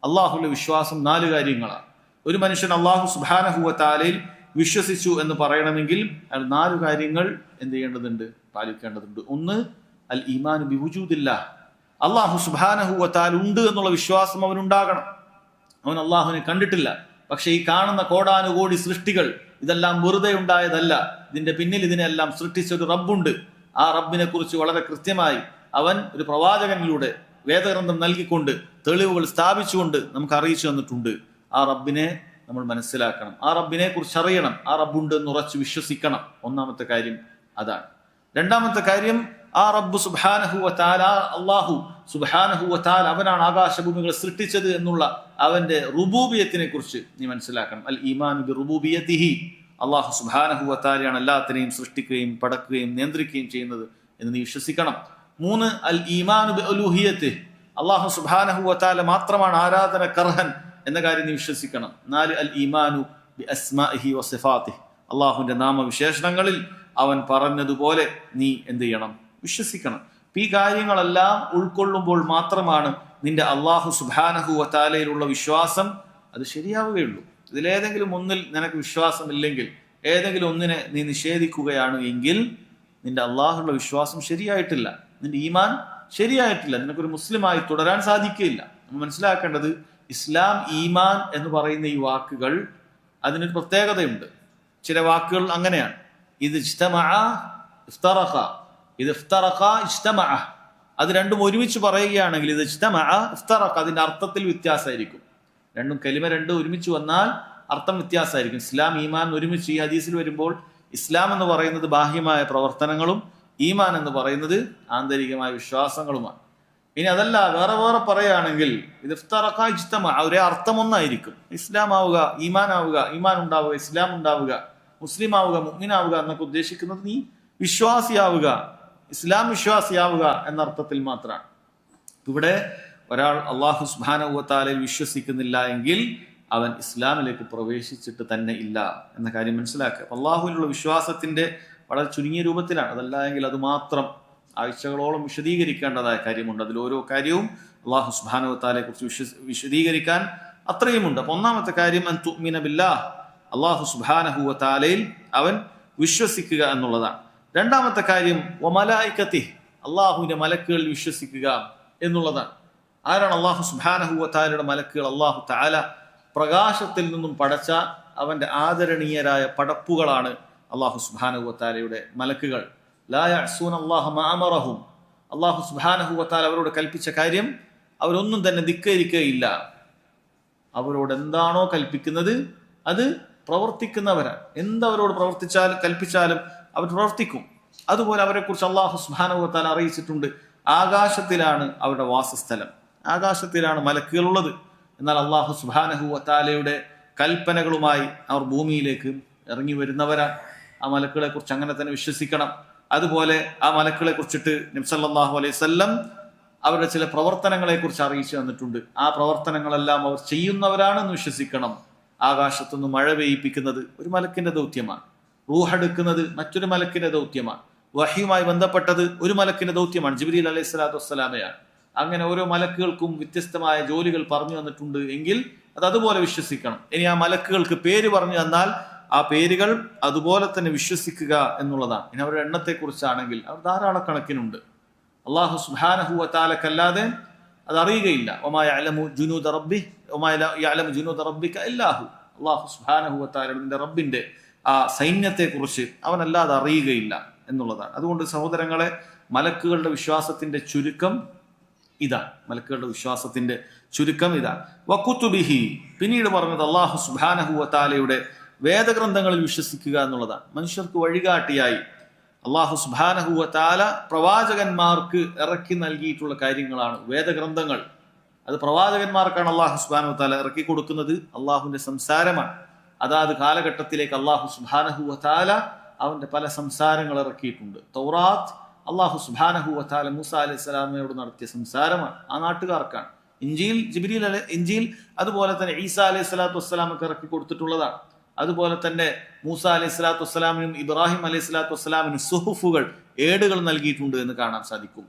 അള്ളാഹുള്ള വിശ്വാസം 4 കാര്യങ്ങളാണ്. ഒരു മനുഷ്യൻ അള്ളാഹു സുബ്ഹാനഹു വ തആലയിൽ വിശ്വസിച്ചു എന്ന് പറയണമെങ്കിൽ അയാൾ 4 കാര്യങ്ങൾ എന്ത് ചെയ്യേണ്ടതുണ്ട്? പാലിക്കേണ്ടതുണ്ട്. 1 അൽ ഈമാനു ബിവുജൂദില്ലാഹ്, അള്ളാഹു സുബ്ഹാനഹു വ തആല ഉണ്ട് എന്നുള്ള വിശ്വാസം അവനുണ്ടാകണം. അവൻ അള്ളാഹുവിനെ കണ്ടിട്ടില്ല, പക്ഷെ ഈ കാണുന്ന കോടാനുകോടി സൃഷ്ടികൾ ഇതെല്ലാം വെറുതെ ഉണ്ടായതല്ല. ഇതിന്റെ പിന്നിൽ ഇതിനെല്ലാം സൃഷ്ടിച്ച ഒരു റബ്ബുണ്ട്. ആ റബ്ബിനെ കുറിച്ച് വളരെ കൃത്യമായി അവൻ ഒരു പ്രവാചകനിലൂടെ വേദഗ്രന്ഥം നൽകിക്കൊണ്ട് തെളിവുകൾ സ്ഥാപിച്ചുകൊണ്ട് നമുക്ക് അറിയിച്ചു തന്നിട്ടുണ്ട്. ആ റബ്ബിനെ നമ്മൾ മനസ്സിലാക്കണം, ആ റബ്ബിനെ കുറിച്ച് അറിയണം, ആ റബ്ബുണ്ട് എന്ന് ഉറച്ചു വിശ്വസിക്കണം. 1ാമത്തെ കാര്യം അതാണ്. 2ാമത്തെ കാര്യം ആ റബ്ബ് സുബ്ഹാനഹു വ തആല, അല്ലാഹു സുബ്ഹാനഹു വ തആല അവനാണ് ആകാശഭൂമികൾ സൃഷ്ടിച്ചത് എന്നുള്ള അവന്റെ റുബൂബിയത്തിനെ കുറിച്ച് നീ മനസ്സിലാക്കണം. അൽ ഈമാനു ബി റുബൂബിയതിഹി, അല്ലാഹു സുബ്ഹാനഹു വ തആലയാണ് എല്ലാത്തിനെയും സൃഷ്ടിക്കുകയും പടക്കുകയും നിയന്ത്രിക്കുകയും ചെയ്യുന്നത് എന്ന് നീ വിശ്വസിക്കണം. 3 അൽ ഈമാനു ബി ഉലൂഹിയതിഹി, അല്ലാഹു സുബ്ഹാനഹു വ തആല മാത്രമാണ് ആരാധനക്കർഹൻ എന്ന കാര്യം നീ വിശ്വസിക്കണം. 4 അൽ ഈമാനു ബി അസ്മാഇഹി വ സിഫാതിഹി, അല്ലാഹുവിന്റെ നാമവിശേഷണങ്ങളിൽ അവൻ പറഞ്ഞതുപോലെ നീ എന്ത് ചെയ്യണം? വിശ്വസിക്കണം. ഈ കാര്യങ്ങളെല്ലാം ഉൾക്കൊള്ളുമ്പോൾ മാത്രമാണ് നിന്റെ അള്ളാഹു സുബ്ഹാനഹു വ തആലയിലുള്ള വിശ്വാസം അത് ശരിയാവുകയുള്ളൂ. ഇതിലേതെങ്കിലും ഒന്നിൽ നിനക്ക് വിശ്വാസമില്ലെങ്കിൽ, ഏതെങ്കിലും ഒന്നിനെ നീ നിഷേധിക്കുകയാണ് എങ്കിൽ നിന്റെ അള്ളാഹുള്ള വിശ്വാസം ശരിയായിട്ടില്ല, നിന്റെ ഈമാൻ ശരിയായിട്ടില്ല, നിനക്കൊരു മുസ്ലിമായി തുടരാൻ സാധിക്കുകയില്ല. നമ്മൾ മനസ്സിലാക്കേണ്ടത്, ഇസ്ലാം, ഈമാൻ എന്ന് പറയുന്ന ഈ വാക്കുകൾ അതിനൊരു പ്രത്യേകതയുണ്ട്. ചില വാക്കുകൾ അങ്ങനെയാണ്. ഇത് ഇജ്തമഅ ഇഫ്തറഖ, ഇത് ഇഫ്തറഖ ഇജ്തമഅ, അത് രണ്ടും ഒരുമിച്ച് പറയുകയാണെങ്കിൽ ഇത് ഇജ്തമഅ ഇഫ്തറഖ, അതിന്റെ അർത്ഥത്തിൽ വ്യത്യാസമായിരിക്കും. കലിമ രണ്ടും ഒരുമിച്ച് വന്നാൽ അർത്ഥം വ്യത്യാസമായിരിക്കും. ഇസ്ലാം, ഈമാൻ ഒരുമിച്ച് ഈ ഹദീസിൽ വരുമ്പോൾ ഇസ്ലാം എന്ന് പറയുന്നത് ബാഹ്യമായ പ്രവർത്തനങ്ങളും ഈമാൻ എന്ന് പറയുന്നത് ആന്തരികമായ വിശ്വാസങ്ങളുമാണ്. ഇനി അതല്ല, വേറെ വേറെ പറയുകയാണെങ്കിൽ ഇത് ഇഫ്തറഖ ഇജ്തമഅ, ഒരേ അർത്ഥം ഒന്നായിരിക്കും. ഇസ്ലാം ആവുക, ഈമാൻ ആവുക, ഈമാൻ ഉണ്ടാവുക, ഇസ്ലാം ഉണ്ടാവുക, മുസ്ലിം ആവുക, മുഅ്മിനാവുക എന്നൊക്കെ ഉദ്ദേശിക്കുന്നത് നീ വിശ്വാസിയാവുക, ഇസ്ലാം വിശ്വാസിയാവുക എന്ന അർത്ഥത്തിൽ മാത്രമാണ്. ഇവിടെ ഒരാൾ അള്ളാഹു സുബ്ഹാനഹു വ തആലയിൽ വിശ്വസിക്കുന്നില്ല എങ്കിൽ അവൻ ഇസ്ലാമിലേക്ക് പ്രവേശിച്ചിട്ട് തന്നെ ഇല്ല എന്ന കാര്യം മനസ്സിലാക്കുക. അള്ളാഹുവിലുള്ള വിശ്വാസത്തിന്റെ വളരെ ചുരുങ്ങിയ രൂപത്തിലാണ്. അതല്ല എങ്കിൽ അത് മാത്രം ആഴ്ചകളോളം വിശദീകരിക്കേണ്ടതായ കാര്യമുണ്ട്. അതിൽ ഓരോ കാര്യവും അള്ളാഹു സുബ്ഹാനഹു വ തആലയെ കുറിച്ച് വിശദീകരിക്കാൻ അത്രയുമുണ്ട്. അപ്പൊ 1ാമത്തെ കാര്യം അൻ തുഅ്മിന ബില്ലാഹ്, അള്ളാഹു സുബ്ഹാനഹു വ തആലയിൽ അവൻ വിശ്വസിക്കുക എന്നുള്ളതാണ്. 2ാമത്തെ കാര്യം വ മലായികതിഹി, അള്ളാഹുവിന്റെ മലക്കുകളിൽ വിശ്വസിക്കുക എന്നുള്ളതാണ്. ആരാണ് അള്ളാഹു സുബ്ഹാനഹു വ തആലയുടെ മലക്കുകൾ? അള്ളാഹു തആല പ്രകാശത്തിൽ നിന്നും പടച്ച അവന്റെ ആദരണീയരായ പടപ്പുകളാണ് അള്ളാഹു സുബ്ഹാനഹു വ തആലയുടെ മലക്കുകൾ. ലാ യഅ്സൂന അല്ലാഹ മാ അമറഹും, അള്ളാഹു സുബ്ഹാനഹു വ തആല അവരോട് കൽപ്പിച്ച കാര്യം അവരൊന്നും തന്നെ ധിക്കരിക്കുകയില്ല. അവരോട് എന്താണോ കൽപ്പിക്കുന്നത് അത് പ്രവർത്തിക്കുന്നവരാണ്. എന്തവരോട് കൽപ്പിച്ചാലും അവർ പ്രവർത്തിക്കും. അതുപോലെ അവരെ കുറിച്ച് അള്ളാഹു സുബ്ഹാനഹു വ തആല അറിയിച്ചിട്ടുണ്ട്, ആകാശത്തിലാണ് അവരുടെ വാസസ്ഥലം, ആകാശത്തിലാണ് മലക്കുകൾ ഉള്ളത്. എന്നാൽ അള്ളാഹു സുബ്ഹാനഹു വ തആലയുടെ കൽപ്പനകളുമായി അവർ ഭൂമിയിലേക്ക് ഇറങ്ങി വരുന്നവരാണ്. ആ മലക്കുകളെ കുറിച്ച് അങ്ങനെ തന്നെ വിശ്വസിക്കണം. അതുപോലെ ആ മലക്കുകളെ കുറിച്ചിട്ട് നബി സല്ലല്ലാഹു അലൈഹി വസല്ലം അവരുടെ ചില പ്രവർത്തനങ്ങളെ കുറിച്ച് അറിയിച്ചു തന്നിട്ടുണ്ട്. ആ പ്രവർത്തനങ്ങളെല്ലാം അവർ ചെയ്യുന്നവരാണെന്ന് വിശ്വസിക്കണം. ആകാശത്തുനിന്ന് മഴ പെയ്യിപ്പിക്കുന്നത് ഒരു മലക്കിന്റെ ദൗത്യമാണ്. റൂഹെടുക്കുന്നത് മറ്റൊരു മലക്കിന്റെ ദൗത്യമാണ്. വഹ്യുമായി ബന്ധപ്പെട്ടത് ഒരു മലക്കിന്റെ ദൗത്യമാണ്, ജിബ്രീൽ അലൈഹി സ്വലാത്തു വസ്സലാമയാണ്. അങ്ങനെ ഓരോ മലക്കുകൾക്കും വ്യത്യസ്തമായ ജോലികൾ പറഞ്ഞു തന്നിട്ടുണ്ട് എങ്കിൽ അത് അതുപോലെ വിശ്വസിക്കണം. ഇനി ആ മലക്കുകൾക്ക് പേര് പറഞ്ഞു തന്നാൽ ആ പേരുകൾ അതുപോലെ തന്നെ വിശ്വസിക്കുക എന്നുള്ളതാണ്. ഇനി അവരുടെ എണ്ണത്തെക്കുറിച്ചാണെങ്കിൽ അവർ ധാരാളക്കണക്കിനുണ്ട്. അള്ളാഹു സുബ്ഹാനഹു വ തആലക്കല്ലാതെ അത് അറിയുകയില്ല. വമാ യഅലമു ജുനൂദ റബ്ബിഹി വമാ യഅലമു ജുനൂദ റബ്ബിക ഇല്ലാഹു. അള്ളാഹു സുബ്ഹാനഹു വ തആലയുടെ റബ്ബിന്റെ ആ സൈന്യത്തെക്കുറിച്ച് അവനല്ലാതെ അറിയുകയില്ല എന്നുള്ളതാണ്. അതുകൊണ്ട് സഹോദരങ്ങളെ, മലക്കുകളുടെ വിശ്വാസത്തിന്റെ ചുരുക്കം ഇതാണ്. മലക്കുകളുടെ വിശ്വാസത്തിന്റെ ചുരുക്കം ഇതാണ്. വകുതുബിഹി, പിന്നീട് പറഞ്ഞത് അള്ളാഹു സുബ്ഹാനഹു വ തആലയുടെ വേദഗ്രന്ഥങ്ങളിൽ വിശ്വസിക്കുക എന്നുള്ളതാണ്. മനുഷ്യർക്ക് വഴികാട്ടിയായി അള്ളാഹു സുബ്ഹാനഹു വ തആല പ്രവാചകന്മാർക്ക് ഇറക്കി നൽകിയിട്ടുള്ള കാര്യങ്ങളാണ് വേദഗ്രന്ഥങ്ങൾ. അത് പ്രവാചകന്മാർക്കാണ് അള്ളാഹു സുബ്ഹാനഹു വ തആല ഇറക്കി കൊടുക്കുന്നത്. അള്ളാഹുവിന്റെ സംസാരമാണ്. അതാത് കാലഘട്ടത്തിലേക്ക് അള്ളാഹു സുബ്ഹാനഹു വ തആല അവന്റെ പല സംസാരങ്ങൾ ഇറക്കിയിട്ടുണ്ട്. തൗറാത്ത് അള്ളാഹു സുബ്ഹാനഹു വ തആല മൂസ അലൈഹിസ്സലാമയോട് നടത്തിയ സംസാരമാണ്, ആ നാട്ടുകാർക്കാണ്. ഇഞ്ചീൽ അതുപോലെ തന്നെ ഈസ അലൈഹി സ്വലാത്തു വസ്സലാമൊക്കെ ഇറക്കി കൊടുത്തിട്ടുള്ളതാണ്. അതുപോലെ തന്നെ മൂസ അലൈഹി സ്വലാത്തു വസ്സലാമിനും ഇബ്രാഹിം അലൈഹി സ്വലാത്തു വസ്സലാമിനും സുഹുഫുകൾ, ഏടുകൾ നൽകിയിട്ടുണ്ട് എന്ന് കാണാൻ സാധിക്കും.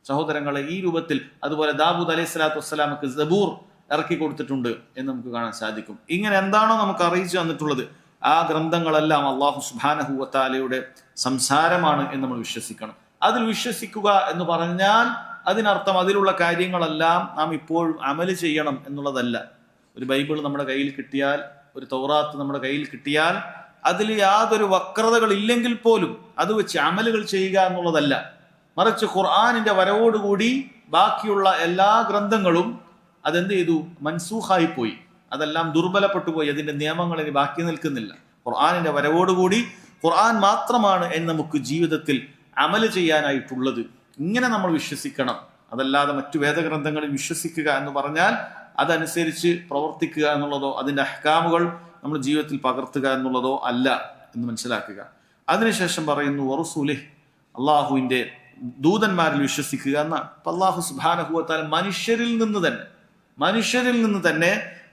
സഹോദരങ്ങളെ, ഈ രൂപത്തിൽ അതുപോലെ ദാവൂദ് അലൈഹി സ്വലാത്തു വസ്സലാമക്ക് സബൂർ ഇറക്കി കൊടുത്തിട്ടുണ്ട് എന്ന് നമുക്ക് കാണാൻ സാധിക്കും. ഇങ്ങനെ എന്താണോ നമുക്ക് അറിയിച്ചു തന്നിട്ടുള്ളത് ആ ഗ്രന്ഥങ്ങളെല്ലാം അള്ളാഹു സുബ്ഹാനഹു വ തആലയുടെ സംസാരമാണ് എന്ന് നമ്മൾ വിശ്വസിക്കണം. അതിൽ വിശ്വസിക്കുക എന്ന് പറഞ്ഞാൽ അതിനർത്ഥം അതിലുള്ള കാര്യങ്ങളെല്ലാം നാം ഇപ്പോഴും അമല് ചെയ്യണം എന്നുള്ളതല്ല. ഒരു ബൈബിൾ നമ്മുടെ കയ്യിൽ കിട്ടിയാൽ, ഒരു തൗറാത്ത് നമ്മുടെ കയ്യിൽ കിട്ടിയാൽ അതിൽ യാതൊരു വക്രതകൾ ഇല്ലെങ്കിൽ പോലും അത് വെച്ച് അമലുകൾ ചെയ്യുക എന്നുള്ളതല്ല. മറിച്ച് ഖുർആനിന്റെ വരവോടുകൂടി ബാക്കിയുള്ള എല്ലാ ഗ്രന്ഥങ്ങളും അതെന്ത് ചെയ്തു? മൻസൂഖായി പോയി. അതെല്ലാം ദുർബലപ്പെട്ടു പോയി. അതിന്റെ നിയമങ്ങൾ ഇനി ബാക്കി നിൽക്കുന്നില്ല. ഖുർആനിന്റെ വരവോടുകൂടി ഖുർആൻ മാത്രമാണ് നമുക്ക് ജീവിതത്തിൽ അമല് ചെയ്യാനായിട്ടുള്ളത്. ഇങ്ങനെ നമ്മൾ വിശ്വസിക്കണം. അതല്ലാതെ മറ്റു വേദഗ്രന്ഥങ്ങളിൽ വിശ്വസിക്കുക എന്ന് പറഞ്ഞാൽ അതനുസരിച്ച് പ്രവർത്തിക്കുക എന്നുള്ളതോ അതിന്റെ അഹ്കാമുകൾ നമ്മുടെ ജീവിതത്തിൽ പകർത്തുക എന്നുള്ളതോ അല്ല എന്ന് മനസ്സിലാക്കുക. അതിനുശേഷം പറയുന്നു വറസൂലിഹി, അള്ളാഹുവിന്റെ ദൂതന്മാരിൽ വിശ്വസിക്കുക എന്നാണ്. അപ്പൊ അള്ളാഹു സുബ്ഹാനഹു വ തആല മനുഷ്യരിൽ നിന്ന് തന്നെ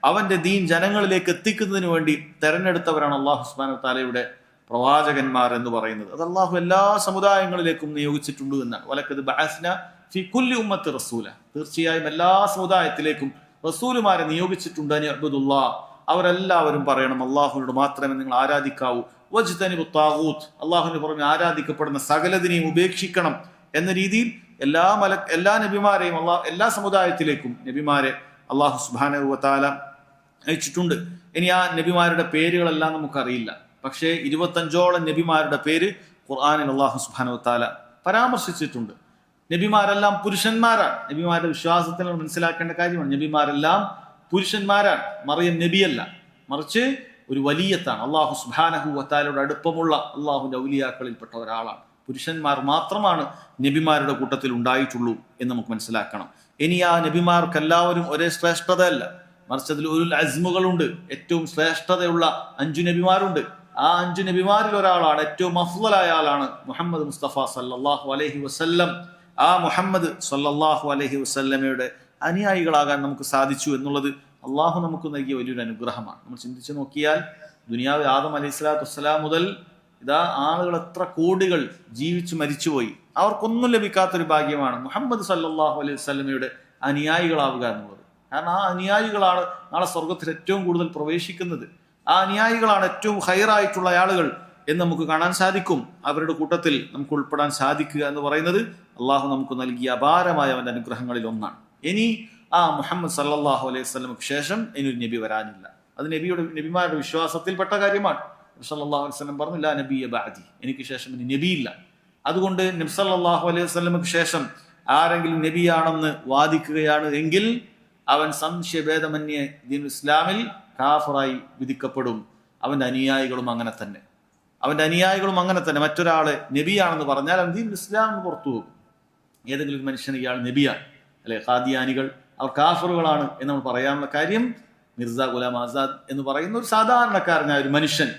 അവന്റെ ദീൻ ജനങ്ങളിലേക്ക് എത്തിക്കുന്നതിന് വേണ്ടി തെരഞ്ഞെടുത്തവരാണ് അള്ളാഹു സുബ്ഹാനഹു വ തആലയുടെ പ്രവാചകന്മാർ എന്ന് പറയുന്നത്. അത് അള്ളാഹു എല്ലാ സമുദായങ്ങളിലേക്കും നിയോഗിച്ചിട്ടുണ്ട് എന്നാണ്. വലഖദ് ബഅസ്ന ഫി കുല്ലി ഉമ്മത്തി റസൂല, തീർച്ചയായും എല്ലാ സമുദായത്തിലേക്കും റസൂലുമാരെ നിയോഗിച്ചിട്ടുണ്ട്. അനിഅബ്ദുല്ലാഹ്, അവരെല്ലാവരും പറയണം അള്ളാഹുവിനോട് മാത്രമേ നിങ്ങൾ ആരാധിക്കാവൂ. വജ്തനിബു ത്വാഗൂത്ത്, അള്ളാഹുവിന് പുറമെ ആരാധിക്കപ്പെടുന്ന സകലതിനെയും ഉപേക്ഷിക്കണം എന്ന രീതിയിൽ എല്ലാ നബിമാരെയും എല്ലാ സമുദായത്തിലേക്കും നബിമാരെ അള്ളാഹു സുബ്ഹാനഹു വ തആല അയച്ചിട്ടുണ്ട്. ഇനി ആ നബിമാരുടെ പേരുകളെല്ലാം നമുക്കറിയില്ല. പക്ഷേ 25ഓളം നബിമാരുടെ പേര് ഖുർആനിൽ അള്ളാഹു സുബ്ഹാനഹു വ തആല പരാമർശിച്ചിട്ടുണ്ട്. നബിമാരെല്ലാം പുരുഷന്മാരാണ്. നബിമാരുടെ വിശ്വാസത്തിൽ മനസ്സിലാക്കേണ്ട കാര്യമാണ്. നബിമാരെല്ലാം പുരുഷന്മാരാണ്. മറിയം നബിയല്ല, മറിച്ച് ഒരു വലിയത്താണ്. അള്ളാഹു സുബ്ഹാനഹു വ തആലയുടെ അടുപ്പമുള്ള അള്ളാഹുവിന്റെ ഔലിയാക്കളിൽപ്പെട്ട ഒരാളാണ്. പുരുഷന്മാർ മാത്രമാണ് നബിമാരുടെ കൂട്ടത്തിൽ ഉണ്ടായിട്ടുള്ളൂ എന്ന് നമുക്ക് മനസ്സിലാക്കണം. ഇനി ആ നബിമാർക്കെല്ലാവരും ഒരേ ശ്രേഷ്ഠതയല്ല, മറിച്ച് അതിൽ ഒരു അസ്മുകളുണ്ട്. ഏറ്റവും ശ്രേഷ്ഠതയുള്ള 5 നബിമാരുണ്ട്. ആ 5 നബിമാരിൽ ഒരാളാണ്, ഏറ്റവും അഫ്ളലായ ആളാണ് മുഹമ്മദ് മുസ്തഫ സല്ലല്ലാഹു അലൈഹി വസല്ലം. ആ മുഹമ്മദ് സല്ലല്ലാഹു അലൈഹി വസല്ലമയുടെ അനുയായികളാകാൻ നമുക്ക് സാധിച്ചു എന്നുള്ളത് അള്ളാഹു നമുക്ക് നൽകിയ വലിയൊരു അനുഗ്രഹമാണ്. നമ്മൾ ചിന്തിച്ചു നോക്കിയാൽ ദുനിയാവിൽ ആദം അലൈഹി സ്വലാത്തു വസ്സലാം മുതൽ ഇതാ ആളുകൾ എത്ര കോടികൾ ജീവിച്ചു മരിച്ചുപോയി. അവർക്കൊന്നും ലഭിക്കാത്തൊരു ഭാഗ്യമാണ് മുഹമ്മദ് സല്ലല്ലാഹു അലൈഹി വസല്ലമയുടെ അനുയായികളാവുക എന്നുള്ളത്. കാരണം ആ അനുയായികളാണ് നാളെ സ്വർഗത്തിൽ ഏറ്റവും കൂടുതൽ പ്രവേശിക്കുന്നത്. ആ അനുയായികളാണ് ഏറ്റവും ഹൈറായിട്ടുള്ള ആളുകൾ എന്ന് നമുക്ക് കാണാൻ സാധിക്കും. അവരുടെ കൂട്ടത്തിൽ നമുക്ക് ഉൾപ്പെടാൻ സാധിക്കുക എന്ന് പറയുന്നത് അള്ളാഹു നമുക്ക് നൽകിയ അപാരമായ അവന്റെ അനുഗ്രഹങ്ങളിൽ ഒന്നാണ്. ഇനി ആ മുഹമ്മദ് സല്ലല്ലാഹു അലൈഹി വസല്ലമക്ക് ശേഷം ഇനിയൊരു നബി വരാനില്ല. അത് നബിമാരുടെ വിശ്വാസത്തിൽപ്പെട്ട കാര്യമാണ്. നബി സല്ലല്ലാഹു അലൈഹി വസല്ലം പറഞ്ഞു ലാ നബിയ്യ ബഅദി, എനിക്ക് ശേഷം ഇനി നബിയില്ല. അതുകൊണ്ട് നബി സല്ലല്ലാഹു അലൈഹി വസല്ലമക്ക് ശേഷം ആരെങ്കിലും നബിയാണെന്ന് വാദിക്കുകയാണ് എങ്കിൽ അവൻ സംശയഭേദമന്യേ ദീനുൽ ഇസ്ലാമിൽ കാഫിറായി വിധിക്കപ്പെടും. അവന്റെ അനുയായികളും അങ്ങനെ തന്നെ. മറ്റൊരാള് നബിയാണെന്ന് പറഞ്ഞാൽ അവൻ ദീനുൽ ഇസ്ലാമിന് പുറത്തു പോകും. ഏതെങ്കിലും ഒരു മനുഷ്യൻ ഇയാൾ നബിയാണ്, അല്ലെ ഖാദിയാനികൾ അവർ കാഫിറുകളാണ് എന്ന് നമ്മൾ പറയാനുള്ള കാര്യം മിർസ ഗുലാം ആസാദ് എന്ന് പറയുന്ന ഒരു സാധാരണക്കാരനായ ഒരു മനുഷ്യൻ,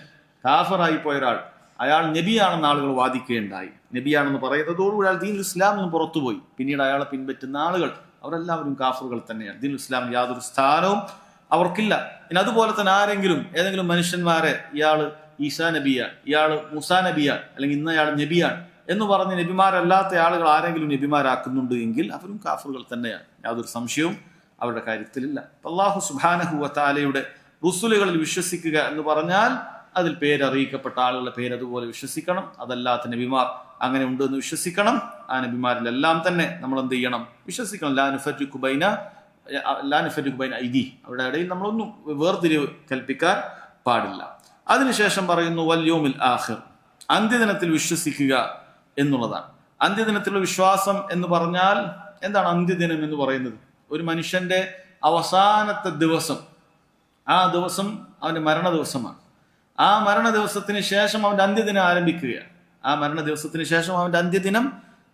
കാഫിറായി പോയ ഒരാൾ, അയാൾ നബിയാണെന്ന് ആളുകൾ വാദിക്കുകയുണ്ടായി. നബിയാണെന്ന് പറയുന്നതോടുകൂടി അയാൾ ദീനുൽ ഇസ്ലാമിൽ നിന്ന് പുറത്തുപോയി. പിന്നീട് അയാളെ പിൻപറ്റുന്ന ആളുകൾ അവരെല്ലാവരും കാഫിറുകൾ തന്നെയാണ്. ദീനുൽ ഇസ്ലാമിൽ യാതൊരു സ്ഥാനവും അവർക്കില്ല. ഇനി അതുപോലെ തന്നെ ആരെങ്കിലും ഏതെങ്കിലും മനുഷ്യന്മാരെ ഇയാള് ഈസാ നബിയാണ്, ഇയാള് മൂസാ നബിയാണ്, അല്ലെങ്കിൽ ഇന്ന അയാൾ നബിയാണ് എന്ന് പറഞ്ഞ് നബിമാരല്ലാത്ത ആളുകൾ ആരെങ്കിലും നബിമാരാക്കുന്നുണ്ട് എങ്കിൽ അവരും കാഫിറുകൾ തന്നെയാണ്. യാതൊരു സംശയവും അവരുടെ കാര്യത്തിലില്ല. അല്ലാഹു സുബ്ഹാനഹു വ തആലയുടെ റുസുലുകളിൽ വിശ്വസിക്കുക എന്ന് പറഞ്ഞാൽ അതിൽ പേരറിയിക്കപ്പെട്ട ആളുകളുടെ പേര് അതുപോലെ വിശ്വസിക്കണം. അതല്ലാത്ത നബിമാർ അങ്ങനെ ഉണ്ട് എന്ന് വിശ്വസിക്കണം. ആ നബിമാരിലെല്ലാം തന്നെ നമ്മൾ എന്ത് ചെയ്യണം? വിശ്വസിക്കണം. ലാ നുഫർരിഖു ബൈന ഐദി, അവരുടെ ഇടയിൽ നമ്മളൊന്നും വേർതിരിവ് കൽപ്പിക്കാൻ പാടില്ല. അതിനുശേഷം പറയുന്നു വൽ യൗമിൽ ആഖിർ, അന്ത്യദിനത്തിൽ വിശ്വസിക്കുക എന്നുള്ളതാണ്. അന്ത്യദിനത്തിലുള്ള വിശ്വാസം എന്ന് പറഞ്ഞാൽ എന്താണ് അന്ത്യദിനം എന്ന് പറയുന്നത്? ഒരു മനുഷ്യന്റെ അവസാനത്തെ ദിവസം, ആ ദിവസം അവന്റെ മരണ ദിവസമാണ്. ആ മരണ ദിവസത്തിന് ശേഷം അവന്റെ അന്ത്യദിനം ആരംഭിക്കുകയാണ്. ആ മരണ ദിവസത്തിന് ശേഷം അവന്റെ അന്ത്യദിനം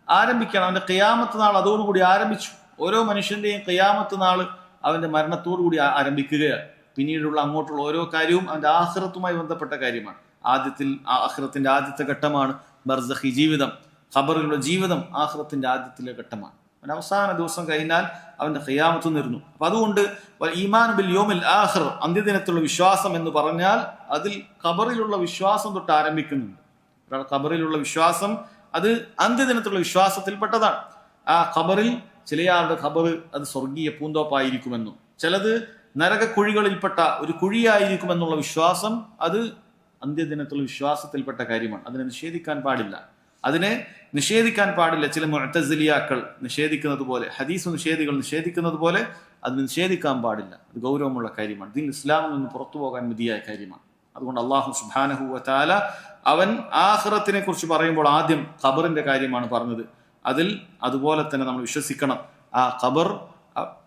ആരംഭിക്കുകയാണ്. അവന്റെ ഖിയാമത്ത് നാൾ അതോടുകൂടി ആരംഭിച്ചു. ഓരോ മനുഷ്യന്റെയും ഖിയാമത്ത് നാൾ അവന്റെ മരണത്തോടുകൂടി ആരംഭിക്കുകയാണ്. പിന്നീടുള്ള അങ്ങോട്ടുള്ള ഓരോ കാര്യവും അവന്റെ ആഖിറത്തുമായി ബന്ധപ്പെട്ട കാര്യമാണ്. ആഖിറത്തിന്റെ ആദ്യത്തെ ഘട്ടമാണ് ബർസഖി ജീവിതം, ഖബറിലുള്ള ജീവിതം ആഖിറത്തിന്റെ ആദ്യത്തിലെ ഘട്ടമാണ്. അവന്റെ അവസാന ദിവസം കഴിഞ്ഞാൽ അവന്റെ ഖിയാമത്ത് നിർന്നു. അപ്പൊ അതുകൊണ്ട് ഈമാൻ ബിൽ യൗമിൽ ആഖിർ, അന്ത്യദിനത്തിലുള്ള വിശ്വാസം എന്ന് പറഞ്ഞാൽ അതിൽ ഖബറിലുള്ള വിശ്വാസം തൊട്ട് ആരംഭിക്കുന്നുണ്ട്. ഒരാൾ ഖബറിലുള്ള വിശ്വാസം അത് അന്ത്യദിനത്തിലുള്ള വിശ്വാസത്തിൽപ്പെട്ടതാണ്. ആ ഖബറിൽ ചിലയാളുടെ ഖബർ അത് സ്വർഗീയ പൂന്തോപ്പായിരിക്കുമെന്നും ചിലത് നരകക്കുഴികളിൽപ്പെട്ട ഒരു കുഴിയായിരിക്കുമെന്നുള്ള വിശ്വാസം അത് അന്ത്യദിനത്തിലുള്ള വിശ്വാസത്തിൽപ്പെട്ട കാര്യമാണ്. അതിനെ നിഷേധിക്കാൻ പാടില്ല. ചില മുഅ്തസിലിയാക്കൾ നിഷേധിക്കുന്നത് പോലെ, ഹദീസ് നിഷേധികൾ നിഷേധിക്കുന്നത് പോലെ അത് നിഷേധിക്കാൻ പാടില്ല. അത് ഗൗരവമുള്ള കാര്യമാണ്. ദീൻ ഇസ്ലാമിൽ നിന്ന് പുറത്തു പോകാൻ മതിയായ കാര്യമാണ്. അതുകൊണ്ട് അല്ലാഹു സുബ്ഹാനഹു വ തആല അവൻ ആഖിറത്തിനെ കുറിച്ച് പറയുമ്പോൾ ആദ്യം ഖബറിന്റെ കാര്യമാണ് പറഞ്ഞത്. അതിൽ അതുപോലെ തന്നെ നമ്മൾ വിശ്വസിക്കണം. ആ ഖബർ,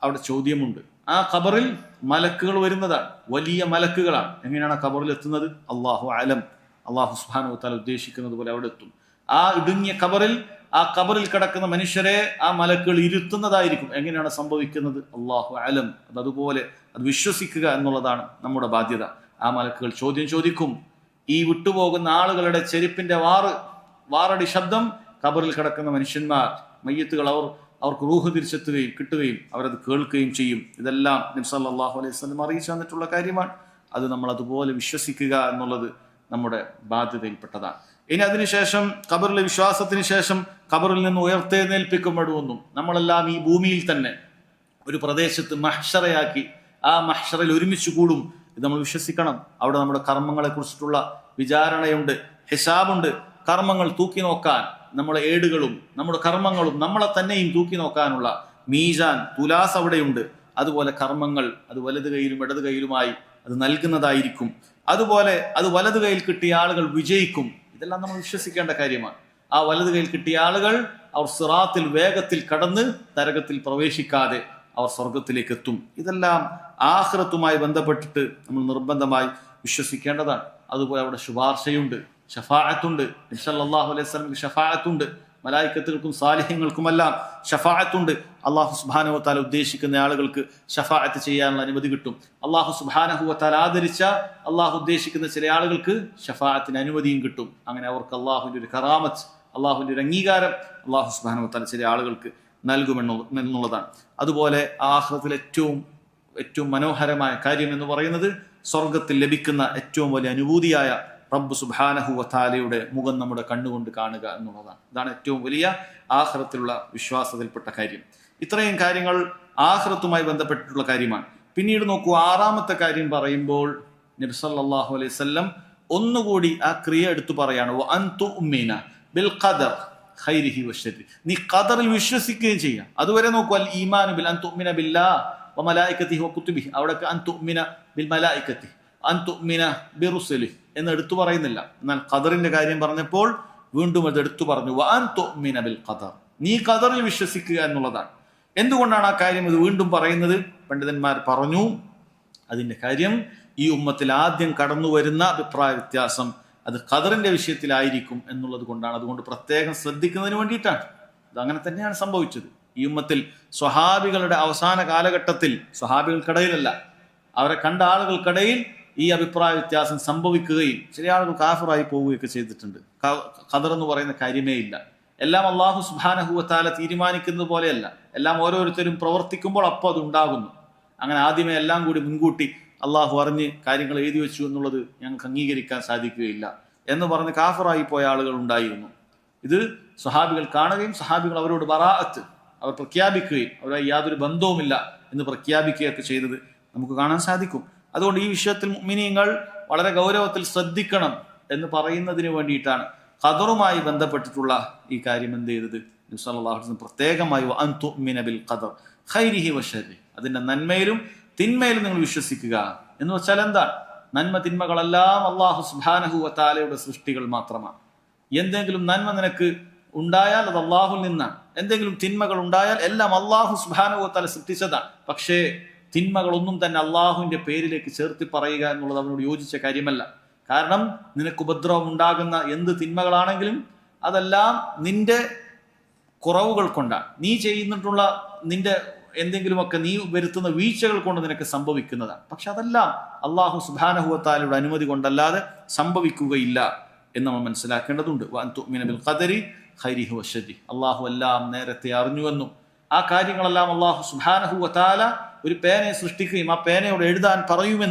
അവിടെ ചോദ്യമുണ്ട്. ആ ഖബറിൽ മലക്കുകൾ വരുന്നതാണ്, വലിയ മലക്കുകളാണ്. എങ്ങനെയാണ് ഖബറിൽ എത്തുന്നത്? അല്ലാഹു അലം. അല്ലാഹു സുബ്ഹാനഹു വ തആല ഉദ്ദേശിക്കുന്നത് പോലെ അവിടെ എത്തും. ആ ഇടുങ്ങിയ ഖബറിൽ, ആ ഖബറിൽ കിടക്കുന്ന മനുഷ്യരെ ആ മലക്കുകൾ ഇരുത്തുന്നതായിരിക്കും. എങ്ങനെയാണ് സംഭവിക്കുന്നത്? അല്ലാഹു അലം. അതുപോലെ അത് വിശ്വസിക്കുക എന്നുള്ളതാണ് നമ്മുടെ ബാധ്യത. ആ മലക്കുകൾ ചോദ്യം ചോദിക്കും. ഈ വിട്ടുപോകുന്ന ആളുകളുടെ ചെരുപ്പിന്റെ വാറടി ശബ്ദം ഖബറിൽ കിടക്കുന്ന മനുഷ്യന്മാർ, മയ്യത്തുകൾ, അവർക്ക് റൂഹ് തിരിച്ചെത്തുകയും കിട്ടുകയും അവരത് കേൾക്കുകയും ചെയ്യും. ഇതെല്ലാം നബി സല്ലല്ലാഹു അലൈഹി വസല്ലം അറിയിച്ചു തന്നിട്ടുള്ള കാര്യമാണ്. അത് നമ്മൾ അതുപോലെ വിശ്വസിക്കുക എന്നുള്ളത് നമ്മുടെ ബാധ്യതയിൽപ്പെട്ടതാണ്. ഇനി അതിനുശേഷം ഖബറിലെ വിശ്വാസത്തിന് ശേഷം ഖബറിൽ നിന്ന് ഉയർത്തെഴുന്നേൽപ്പിക്കപ്പെടുമെന്നും നമ്മളെല്ലാം ഈ ഭൂമിയിൽ തന്നെ ഒരു പ്രദേശത്ത് മഹ്ശറയാക്കി ആ മഹ്ശറയിൽ ഒരുമിച്ച് കൂടും. ഇത് നമ്മൾ വിശ്വസിക്കണം. അവിടെ നമ്മുടെ കർമ്മങ്ങളെ കുറിച്ചിട്ടുള്ള വിചാരണയുണ്ട്, ഹിസാബുണ്ട്. കർമ്മങ്ങൾ തൂക്കി നോക്കാൻ നമ്മുടെ ഏടുകളും നമ്മുടെ കർമ്മങ്ങളും നമ്മളെ തന്നെയും തൂക്കി നോക്കാനുള്ള മീസാൻ, തുലാസ് അവിടെയുണ്ട്. അതുപോലെ കർമ്മങ്ങൾ അത് വലത് കൈയിലും ഇടത് കൈയിലുമായി അത് നൽകുന്നതായിരിക്കും. അതുപോലെ അത് വലത് കൈയിൽ കിട്ടിയ ആളുകൾ വിജയിക്കും. ഇതെല്ലാം നമ്മൾ വിശ്വസിക്കേണ്ട കാര്യമാണ്. ആ വലത് കൈയിൽ കിട്ടിയ ആളുകൾ അവർ സിറാത്തിൽ വേഗത്തിൽ കടന്ന് നരകത്തിൽ പ്രവേശിക്കാതെ അവർ സ്വർഗത്തിലേക്ക് എത്തും. ഇതെല്ലാം ആഖിറത്തുമായി ബന്ധപ്പെട്ടിട്ട് നമ്മൾ നിർബന്ധമായി വിശ്വസിക്കേണ്ടതാണ്. അതുപോലെ അവിടെ ശുപാർശയുണ്ട്, ഷഫാഅത്തുണ്ട്. നബി സല്ലല്ലാഹു അലൈഹി വസല്ലം ഷഫാഅത്തുണ്ട്. മലായിക്കത്തുകൾക്കും സാലിഹ്യങ്ങൾക്കുമെല്ലാം ഷഫാഅത്തുണ്ട്. അല്ലാഹു സുബ്ഹാനഹു വ തആല ഉദ്ദേശിക്കുന്ന ആളുകൾക്ക് ഷഫാഅത്ത് ചെയ്യാനുള്ള അനുമതി കിട്ടും. അല്ലാഹു സുബ്ഹാനഹു വ തആല ആദരിച്ച, അല്ലാഹു ഉദ്ദേശിക്കുന്ന ചില ആളുകൾക്ക് ഷഫാഅത്തിന് അനുമതിയും കിട്ടും. അങ്ങനെ അവർക്ക് അല്ലാഹുവിന്റെ ഒരു കറാമത്ത്, അല്ലാഹുവിന്റെ ഒരു അംഗീകാരം അല്ലാഹു സുബ്ഹാനഹു വ തആല ചില ആളുകൾക്ക് നൽകുമെന്നുള്ളതാണ്. അതുപോലെ ആഖിറത്തിൽ ഏറ്റവും മനോഹരമായ കാര്യം എന്ന് പറയുന്നത് സ്വർഗത്തിൽ ലഭിക്കുന്ന ഏറ്റവും വലിയ അനുഭൂതിയായ റബ്ബ് സുബ്ഹാനഹു വ തആലയുടെ മുഖം നമ്മുടെ കണ്ണുകൊണ്ട് കാണുക എന്നുള്ളതാണ്. ഇതാണ് ഏറ്റവും വലിയ ആഖിറത്തിലുള്ള വിശ്വാസത്തിൽപ്പെട്ട കാര്യം. ഇത്രയും കാര്യങ്ങൾ ആഖിറത്തുമായി ബന്ധപ്പെട്ടിട്ടുള്ള കാര്യമാണ്. പിന്നീട് നോക്കൂ, ആറാമത്തെ കാര്യം പറയുമ്പോൾ നബി സല്ലല്ലാഹു അലൈഹി വസല്ലം ഒന്നുകൂടി ആ ക്രിയ എടുത്തു പറയാണ്. വഅൻ തുഅ്മിന ബിൽ ഖദർ ഖൈരിഹി വശരി. നീ ഖദറിൽ വിശ്വസിക്കുകയും ചെയ്യാം. അതുവരെ നോക്കൂ, അൽ ഈമാനു ബിൽ അൻ തുഅ്മിന ബില്ലാഹ് വ മലായികതിഹി വ കുതുബിഹി. അവിടെ അൻ തുഅ്മിന ബിൽ മലായികതി അൻ തുഅ്മിന ബിറുസുലിഹി എന്ന് എടുത്തു പറയുന്നില്ല. എന്നാൽ ഖദറിന്റെ കാര്യം പറഞ്ഞപ്പോൾ വീണ്ടും അത് എടുത്തു പറഞ്ഞു. വഅൻ തുഅ്മിന ബിൽ ഖദർ, നീ ഖദറിൽ വിശ്വസിക്കുക എന്നുള്ളതാണ്. എന്തുകൊണ്ടാണ് ആ കാര്യം ഇത് വീണ്ടും പറയുന്നത്? പണ്ഡിതന്മാർ പറഞ്ഞു, അതിന്റെ കാര്യം ഈ ഉമ്മത്തിൽ ആദ്യം കടന്നു വരുന്ന അഭിപ്രായ വ്യത്യാസം അത് ഖദറിന്റെ വിഷയത്തിലായിരിക്കും എന്നുള്ളത് കൊണ്ടാണ്. അതുകൊണ്ട് പ്രത്യേകം ശ്രദ്ധിക്കുന്നതിന് വേണ്ടിയിട്ടാണ്. അത് അങ്ങനെ തന്നെയാണ് സംഭവിച്ചത്. ഈ ഉമ്മത്തിൽ സ്വഹാബികളുടെ അവസാന കാലഘട്ടത്തിൽ, സ്വഹാബികൾക്കിടയിലല്ല, അവരെ കണ്ട ആളുകൾക്കിടയിൽ ഈ അഭിപ്രായ വ്യത്യാസം സംഭവിക്കുകയും ചില ആളുകൾ കാഫിറായി പോവുകയൊക്കെ ചെയ്തിട്ടുണ്ട്. ഖദർ എന്ന് പറയുന്ന കാര്യമേ ഇല്ല. എല്ലാം അല്ലാഹു സുബ്ഹാനഹു വ തആല തീരുമാനിക്കുന്നത് പോലെയല്ല. എല്ലാം ഓരോരുത്തരും പ്രവർത്തിക്കുമ്പോൾ അപ്പോൾ അത് ഉണ്ടാകുന്നു. അങ്ങനെ ആദ്യമേ എല്ലാം കൂടി മുൻകൂട്ടി അള്ളാഹു അറിഞ്ഞ് കാര്യങ്ങൾ എഴുതി വെച്ചു എന്നുള്ളത് ഞങ്ങൾക്ക് അംഗീകരിക്കാൻ സാധിക്കുകയില്ല എന്ന് പറഞ്ഞ് കാഫിറായി പോയ ആളുകൾ ഉണ്ടായിരുന്നു. ഇത് സ്വഹാബികൾ കാണുകയും സ്വഹാബികൾ അവരോട് ബറാഅത്ത് അവർ പ്രഖ്യാപിക്കുകയും അവരുമായി യാതൊരു ബന്ധവുമില്ല എന്ന് പ്രഖ്യാപിക്കുകയൊക്കെ ചെയ്തത് നമുക്ക് കാണാൻ സാധിക്കും. അതുകൊണ്ട് ഈ വിഷയത്തിൽ മുഅ്മിനീങ്ങൾ വളരെ ഗൗരവത്തിൽ ശ്രദ്ധിക്കണം എന്ന് പറയുന്നതിന് വേണ്ടിയിട്ടാണ് ഖദറുമായി ബന്ധപ്പെട്ടിട്ടുള്ള ഈ കാര്യം എന്ത് ചെയ്തത് നബി സല്ലല്ലാഹു അലൈഹി വസല്ലം പ്രത്യേകമായി അൻ തുഅ്മിന ബിൽ ഖദർ ഖൈരിഹി വശർരിഹി, അതിന്റെ നന്മയിലും തിന്മയിലും നിങ്ങൾ വിശ്വസിക്കുക എന്ന് വെച്ചാൽ എന്താണ്? നന്മ തിന്മകളെല്ലാം അല്ലാഹു സുബ്ഹാനഹു വ തആലയുടെ സൃഷ്ടികൾ മാത്രമാണ്. എന്തെങ്കിലും നന്മ നിനക്ക് ഉണ്ടായാൽ അത് അള്ളാഹുൽ നിന്നാണ്, എന്തെങ്കിലും തിന്മകൾ ഉണ്ടായാൽ എല്ലാം അള്ളാഹു സുബ്ഹാനഹു വ തആല സൃഷ്ടിച്ചതാണ്. പക്ഷേ തിന്മകളൊന്നും തന്നെ അള്ളാഹുവിന്റെ പേരിലേക്ക് ചേർത്തി പറയുക എന്നുള്ളത് അവനോട് യോജിച്ച കാര്യമല്ല. കാരണം നിനക്ക് ഉപദ്രവം ഉണ്ടാകുന്ന എന്ത് തിന്മകളാണെങ്കിലും അതെല്ലാം നിന്റെ കുറവുകൾ കൊണ്ടാണ്, നീ ചെയ്യുന്നിട്ടുള്ള നിന്റെ എന്തെങ്കിലുമൊക്കെ നീ വരുത്തുന്ന വീഴ്ചകൾ കൊണ്ട് നിനക്ക് സംഭവിക്കുന്നതാണ്. പക്ഷെ അതെല്ലാം അള്ളാഹു സുബ്ഹാനഹു വ തആലയുടെ അനുമതി കൊണ്ടല്ലാതെ സംഭവിക്കുകയില്ല എന്ന് നമ്മൾ മനസ്സിലാക്കേണ്ടതുണ്ട്. വഅൻ തുഅ്മിന ബിൽ ഖദരി ഖൈരിഹി വശർരിഹി, അള്ളാഹു എല്ലാം നേരത്തെ അറിഞ്ഞുവെന്നും ആ കാര്യങ്ങളെല്ലാം അള്ളാഹു സുബ്ഹാനഹു വ തആല ഒരു പേനയെ സൃഷ്ടിക്കുകയും ആ പേനയോട് എഴുതാൻ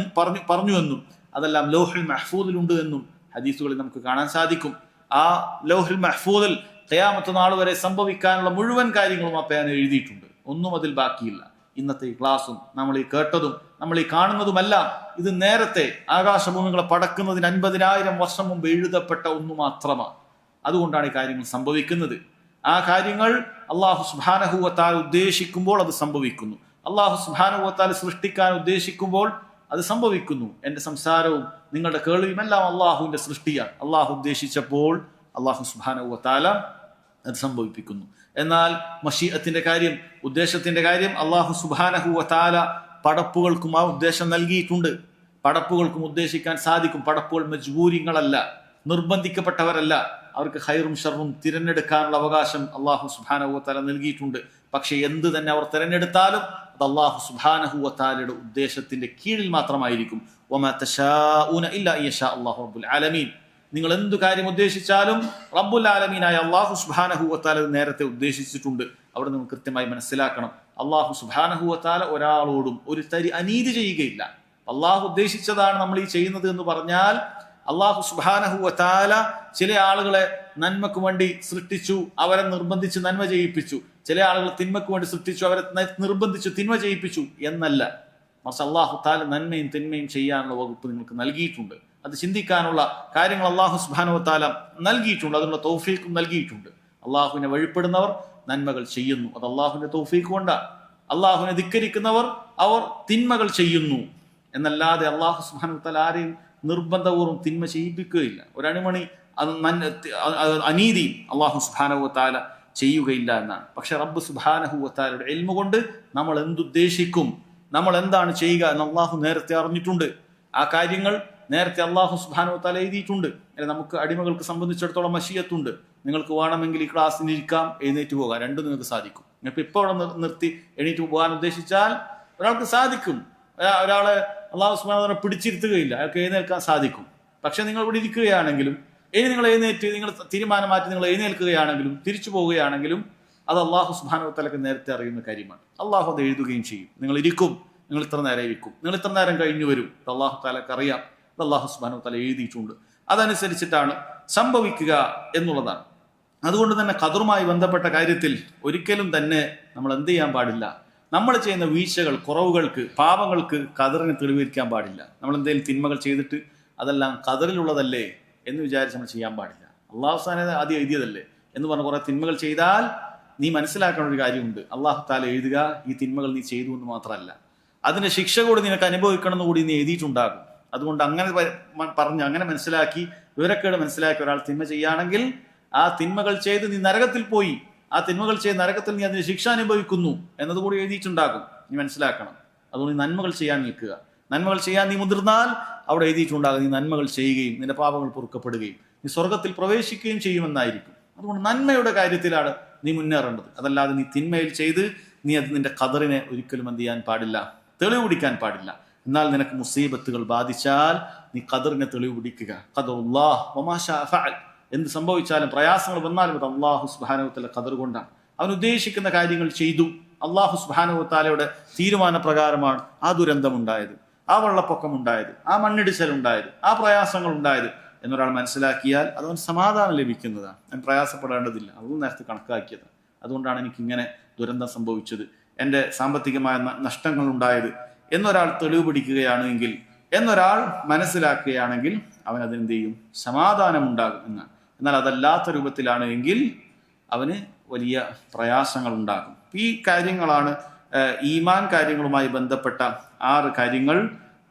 പറഞ്ഞുവെന്നും അതെല്ലാം ലൗഹുൽ മഹ്ഫൂദിലുണ്ട് എന്നും ഹദീസുകളിൽ നമുക്ക് കാണാൻ സാധിക്കും. ആ ലൗഹുൽ മഹ്ഫൂദിൽ ഖിയാമത്ത് നാൾ വരെ സംഭവിക്കാനുള്ള മുഴുവൻ കാര്യങ്ങളും ആ പേന എഴുതിയിട്ടുണ്ട്. ഒന്നും അതിൽ ബാക്കിയില്ല. ഇന്നത്തെ ഈ ക്ലാസ്സും നമ്മൾ ഈ കേട്ടതും നമ്മൾ ഈ കാണുന്നതുമെല്ലാം ഇത് നേരത്തെ ആകാശഭൂമികളെ പടക്കുന്നതിന് 50,000 വർഷം മുമ്പ് എഴുതപ്പെട്ട ഒന്നു മാത്രമാണ്. അതുകൊണ്ടാണ് ഈ കാര്യങ്ങൾ സംഭവിക്കുന്നത്. ആ കാര്യങ്ങൾ അള്ളാഹു സുബ്ഹാനഹു വ തആല ഉദ്ദേശിക്കുമ്പോൾ അത് സംഭവിക്കുന്നു. അള്ളാഹു സുബ്ഹാനഹു വ തആല സൃഷ്ടിക്കാൻ ഉദ്ദേശിക്കുമ്പോൾ അത് സംഭവിക്കുന്നു. എന്റെ സംസാരവും നിങ്ങളുടെ കേൾവിയും എല്ലാം അള്ളാഹുവിന്റെ സൃഷ്ടിയാണ്. അള്ളാഹു ഉദ്ദേശിച്ചപ്പോൾ അള്ളാഹു സുബ്ഹാനഹു വ തആല അത് സംഭവിപ്പിക്കുന്നു. എന്നാൽ മശീഅത്തിന്റെ കാര്യം, ഉദ്ദേശത്തിന്റെ കാര്യം അള്ളാഹു സുബ്ഹാനഹു വ തആല പടപ്പുകൾക്കും ആ ഉദ്ദേശം നൽകിയിട്ടുണ്ട്. പടപ്പുകൾക്കും ഉദ്ദേശിക്കാൻ സാധിക്കും. പടപ്പുകൾ മജ്ബൂരിങ്ങളല്ല, നിർബന്ധിക്കപ്പെട്ടവരല്ല. അവർക്ക് ഖൈറും ഷർറും തിരഞ്ഞെടുക്കാനുള്ള അവകാശം അള്ളാഹു സുബ്ഹാനഹു വ തആല നൽകിയിട്ടുണ്ട്. പക്ഷെ എന്ത് തന്നെ അവർ തിരഞ്ഞെടുത്താലും അത് അള്ളാഹു സുബ്ഹാനഹു വ തആലയുടെ ഉദ്ദേശത്തിന്റെ കീഴിൽ മാത്രമായിരിക്കും. വമാ തശാഊന ഇല്ലാ യശാ അല്ലാഹു റബ്ബുൽ ആലമീൻ. നിങ്ങൾ എന്തു കാര്യം ഉദ്ദേശിച്ചാലും റബ്ബുൽ ആലമീനായ അള്ളാഹു സുബ്ഹാനഹു വ തആല നേരത്തെ ഉദ്ദേശിച്ചിട്ടുണ്ട്. അവിടെ നിങ്ങൾ കൃത്യമായി മനസ്സിലാക്കണം, അള്ളാഹു സുബ്ഹാനഹു വ തആല ഒരാളോടും ഒരു തരി അനീതി ചെയ്യുകയില്ല. അള്ളാഹു ഉദ്ദേശിച്ചതാണ് നമ്മൾ ഈ ചെയ്യുന്നത് എന്ന് പറഞ്ഞാൽ അള്ളാഹു സുബ്ഹാനഹു വ തആല ചില ആളുകളെ നന്മക്ക് വേണ്ടി സൃഷ്ടിച്ചു, അവരെ നിർബന്ധിച്ച് നന്മ ചെയ്യിപ്പിച്ചു. ചില ആളുകൾ തിന്മക്ക് വേണ്ടി സൃഷ്ടിച്ചു, അവരെ നിർബന്ധിച്ചു തിന്മ ചെയ്യിപ്പിച്ചു എന്നല്ല. മറിച്ച് അള്ളാഹു തആല നന്മയും തിന്മയും ചെയ്യാനുള്ള വകുപ്പ് നിങ്ങൾക്ക് നൽകിയിട്ടുണ്ട്. അത് ചിന്തിക്കാനുള്ള കാര്യങ്ങൾ അള്ളാഹു സുബ്ഹാനഹു വ തആല നൽകിയിട്ടുണ്ട്. അതിനുള്ള തൗഫീഖും നൽകിയിട്ടുണ്ട്. അള്ളാഹുവിനെ വഴിപ്പെടുന്നവർ നന്മകൾ ചെയ്യുന്നു, അത് അള്ളാഹുവിന്റെ തൗഫീഖ് കൊണ്ടാണ്. അള്ളാഹുവിനെ ധിക്കരിക്കുന്നവർ അവർ തിന്മകൾ ചെയ്യുന്നു എന്നല്ലാതെ അള്ളാഹു സുബ്ഹാനഹു വ തആല ആരെയും നിർബന്ധപൂർവ്വം തിന്മ ചെയ്യിപ്പിക്കുകയില്ല. ഒരണിമണി അനീതി അള്ളാഹു സുബ്ഹാനഹു വ തആല ചെയ്യുകയില്ല എന്നാണ്. പക്ഷെ റബ്ബ് സുബ്ഹാനഹു വ തആലയുടെ ഇൽമു കൊണ്ട് നമ്മൾ എന്തുദ്ദേശിക്കും, നമ്മൾ എന്താണ് ചെയ്യുക എന്ന് അള്ളാഹു നേരത്തെ അറിഞ്ഞിട്ടുണ്ട്. ആ കാര്യങ്ങൾ നേരത്തെ അള്ളാഹു സുബ്ഹാനഹു വ തആല എഴുതിയിട്ടുണ്ട്. നമുക്ക് അടിമകൾക്ക് സംബന്ധിച്ചിടത്തോളം മശിയത്തുണ്ട്. നിങ്ങൾക്ക് വേണമെങ്കിൽ ഈ ക്ലാസ്സിൽ ഇരിക്കാം, എഴുന്നേറ്റ് പോകാം, രണ്ടും നിങ്ങൾക്ക് സാധിക്കും. നിങ്ങൾക്ക് ഇപ്പോൾ അവിടെ നിർത്തി എണീറ്റ് പോകാൻ ഉദ്ദേശിച്ചാൽ ഒരാൾക്ക് സാധിക്കും. ഒരാളെ അള്ളാഹു സുബ്ഹാനഹു വ തആല പിടിച്ചിരുത്തുകയില്ല, അയാൾക്ക് എഴുന്നേൽക്കാൻ സാധിക്കും. പക്ഷെ നിങ്ങൾ ഇവിടെ ഇരിക്കുകയാണെങ്കിലും ഇനി നിങ്ങൾ എഴുന്നേറ്റ് നിങ്ങൾ തീരുമാനം മാറ്റി നിങ്ങൾ എഴുന്നേൽക്കുകയാണെങ്കിലും തിരിച്ചു പോവുകയാണെങ്കിലും അത് അള്ളാഹു സുബ്ഹാനഹു വ തആലക്ക് നേരത്തെ അറിയുന്ന കാര്യമാണ്. അള്ളാഹു അത് എഴുതുകയും ചെയ്യും. നിങ്ങൾ ഇരിക്കും, നിങ്ങൾ ഇത്ര നേരം ഇരിക്കും, നിങ്ങൾ ഇത്ര നേരം കഴിഞ്ഞു വരും, അത് അള്ളാഹു തആലക്ക് അറിയാം. അത് അള്ളാഹു സുബ്ഹാനഹു വ തആല എഴുതിയിട്ടുണ്ട്. അതനുസരിച്ചിട്ടാണ് സംഭവിക്കുക എന്നുള്ളതാണ്. അതുകൊണ്ട് തന്നെ ഖദറുമായി ബന്ധപ്പെട്ട കാര്യത്തിൽ ഒരിക്കലും തന്നെ നമ്മൾ എന്ത് ചെയ്യാൻ പാടില്ല, നമ്മൾ ചെയ്യുന്ന വീഴ്ചകൾ, കുറവുകൾക്ക്, പാപങ്ങൾക്ക് ഖദറിനെ തെളിവിക്കാൻ പാടില്ല. നമ്മൾ എന്തെങ്കിലും തിന്മകൾ ചെയ്തിട്ട് അതെല്ലാം ഖദറിലുള്ളതല്ലേ എന്ന് വിചാരിച്ച് നമ്മൾ ചെയ്യാൻ പാടില്ല. അള്ളാഹു സുബ്ഹാനഹു വ തആല ആദ്യം എഴുതിയതല്ലേ എന്ന് പറഞ്ഞ് കുറെ തിന്മകൾ ചെയ്താൽ നീ മനസ്സിലാക്കേണ്ട ഒരു കാര്യമുണ്ട്. അള്ളാഹു തആല എഴുതുക ഈ തിന്മകൾ നീ ചെയ്തു എന്ന് മാത്രമല്ല, അതിന്റെ ശിക്ഷ കൂടി നിനക്ക് അനുഭവിക്കണം എന്ന് കൂടി നീ എഴുതിയിട്ടുണ്ടാകും. അതുകൊണ്ട് അങ്ങനെ പറഞ്ഞ് അങ്ങനെ മനസ്സിലാക്കി വിവരക്കേട് മനസ്സിലാക്കി ഒരാൾ തിന്മ ചെയ്യുകയാണെങ്കിൽ ആ തിന്മകൾ ചെയ്ത് നീ നരകത്തിൽ പോയി, ആ തിന്മകൾ ചെയ്ത് നരകത്തിൽ നീ അതിന് ശിക്ഷ അനുഭവിക്കുന്നു എന്നതുകൂടി എഴുതിയിട്ടുണ്ടാകും. നീ മനസ്സിലാക്കണം. അതുകൊണ്ട് നീ നന്മകൾ ചെയ്യാൻ നിൽക്കുക. നന്മകൾ ചെയ്യാൻ നീ മുതിർന്നാൽ അവിടെ എഴുതിയിട്ടുണ്ടാകും നീ നന്മകൾ ചെയ്യുകയും നിന്റെ പാപങ്ങൾ പൊറുക്കപ്പെടുകയും നീ സ്വർഗത്തിൽ പ്രവേശിക്കുകയും ചെയ്യുമെന്നായിരിക്കും. അതുകൊണ്ട് നന്മയുടെ കാര്യത്തിലാണ് നീ മുന്നേറേണ്ടത്. അതല്ലാതെ നീ തിന്മയിൽ ചെയ്ത് നീ അത് നിന്റെ ഖദറിനെ ഒരിക്കലും എന്ത് ചെയ്യാൻ പാടില്ല, തെളിവ് പിടിക്കാൻ പാടില്ല. എന്നാൽ നിനക്ക് മുസീബത്തുകൾ ബാധിച്ചാൽ നീ ഖദറിനെ തെളിവ് പിടിക്കുക. ഖദറുല്ലാഹ് വമാ ശാഅ ഫഅൽ. എന്ത് സംഭവിച്ചാലും പ്രയാസങ്ങൾ വന്നാലും അത് അള്ളാഹു സുബ്ഹാനഹു വ തആല ഖദർ കൊണ്ടാണ്. അവൻ ഉദ്ദേശിക്കുന്ന കാര്യങ്ങൾ ചെയ്തു. അള്ളാഹു സുബ്ഹാനഹു വ തആലയുടെ തീരുമാന പ്രകാരമാണ് ആ ദുരന്തമുണ്ടായത്, ആ വെള്ളപ്പൊക്കം ഉണ്ടായത്, ആ മണ്ണിടിച്ചൽ ഉണ്ടായത്, ആ പ്രയാസങ്ങൾ ഉണ്ടായത് എന്നൊരാൾ മനസ്സിലാക്കിയാൽ അതവൻ സമാധാനം ലഭിക്കുന്നതാണ്. ഞാൻ പ്രയാസപ്പെടേണ്ടതില്ല, അതും നേരത്തെ കണക്കാക്കിയത്. അതുകൊണ്ടാണ് എനിക്കിങ്ങനെ ദുരന്തം സംഭവിച്ചത് എൻ്റെ സാമ്പത്തികമായ നഷ്ടങ്ങൾ ഉണ്ടായത് എന്നൊരാൾ തെളിവ് പിടിക്കുകയാണ് എങ്കിൽ, എന്നൊരാൾ മനസ്സിലാക്കുകയാണെങ്കിൽ അവൻ അതിനെന്ത് ചെയ്യും? സമാധാനം ഉണ്ടാകും എന്നാണ്. എന്നാൽ അതല്ലാത്ത രൂപത്തിലാണ് എങ്കിൽ അവന് വലിയ പ്രയാസങ്ങൾ ഉണ്ടാകും. ഈ കാര്യങ്ങളാണ് ഈമാൻ കാര്യങ്ങളുമായി ബന്ധപ്പെട്ട 6 കാര്യങ്ങൾ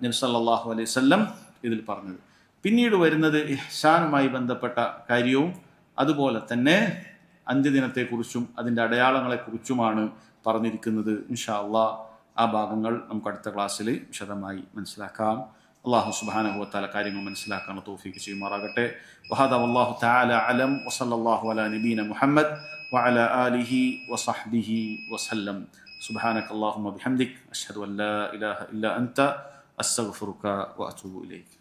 നബി സല്ലല്ലാഹു അലൈഹി വസല്ലം ഇതിൽ പറഞ്ഞത്. പിന്നീട് വരുന്നത് ഇഹ്സാനുമായി ബന്ധപ്പെട്ട കാര്യവും അതുപോലെ തന്നെ അന്ത്യദിനത്തെക്കുറിച്ചും അതിൻ്റെ അടയാളങ്ങളെക്കുറിച്ചുമാണ് പറഞ്ഞിരിക്കുന്നത്. ഇൻഷാ അല്ലാഹ് ആ ഭാഗങ്ങൾ നമുക്ക് അടുത്ത ക്ലാസ്സിൽ വിശദമായി മനസ്സിലാക്കാം. അല്ലാഹു സുബ്ഹാനഹു വ തആല കാര്യങ്ങൾ മനസ്സിലാക്കാൻ തൗഫീഖ് ചെയ്യുമാറാകട്ടെ. വഹദാ വല്ലാഹു തആല അലം വസല്ലല്ലാഹു അലാ നബീന മുഹമ്മദ് വഅലാ ആലിഹി വസഹ്ബിഹി വസല്ലം. സുബ്ഹാനക അല്ലാഹുമ്മ ബിഹംദിക് അഷ്ഹദു അൻ ലാ ഇലാഹ ഇല്ലാ അൻത അസ്തഗ്ഫിറുക വഅതൂബു ഇലൈക്.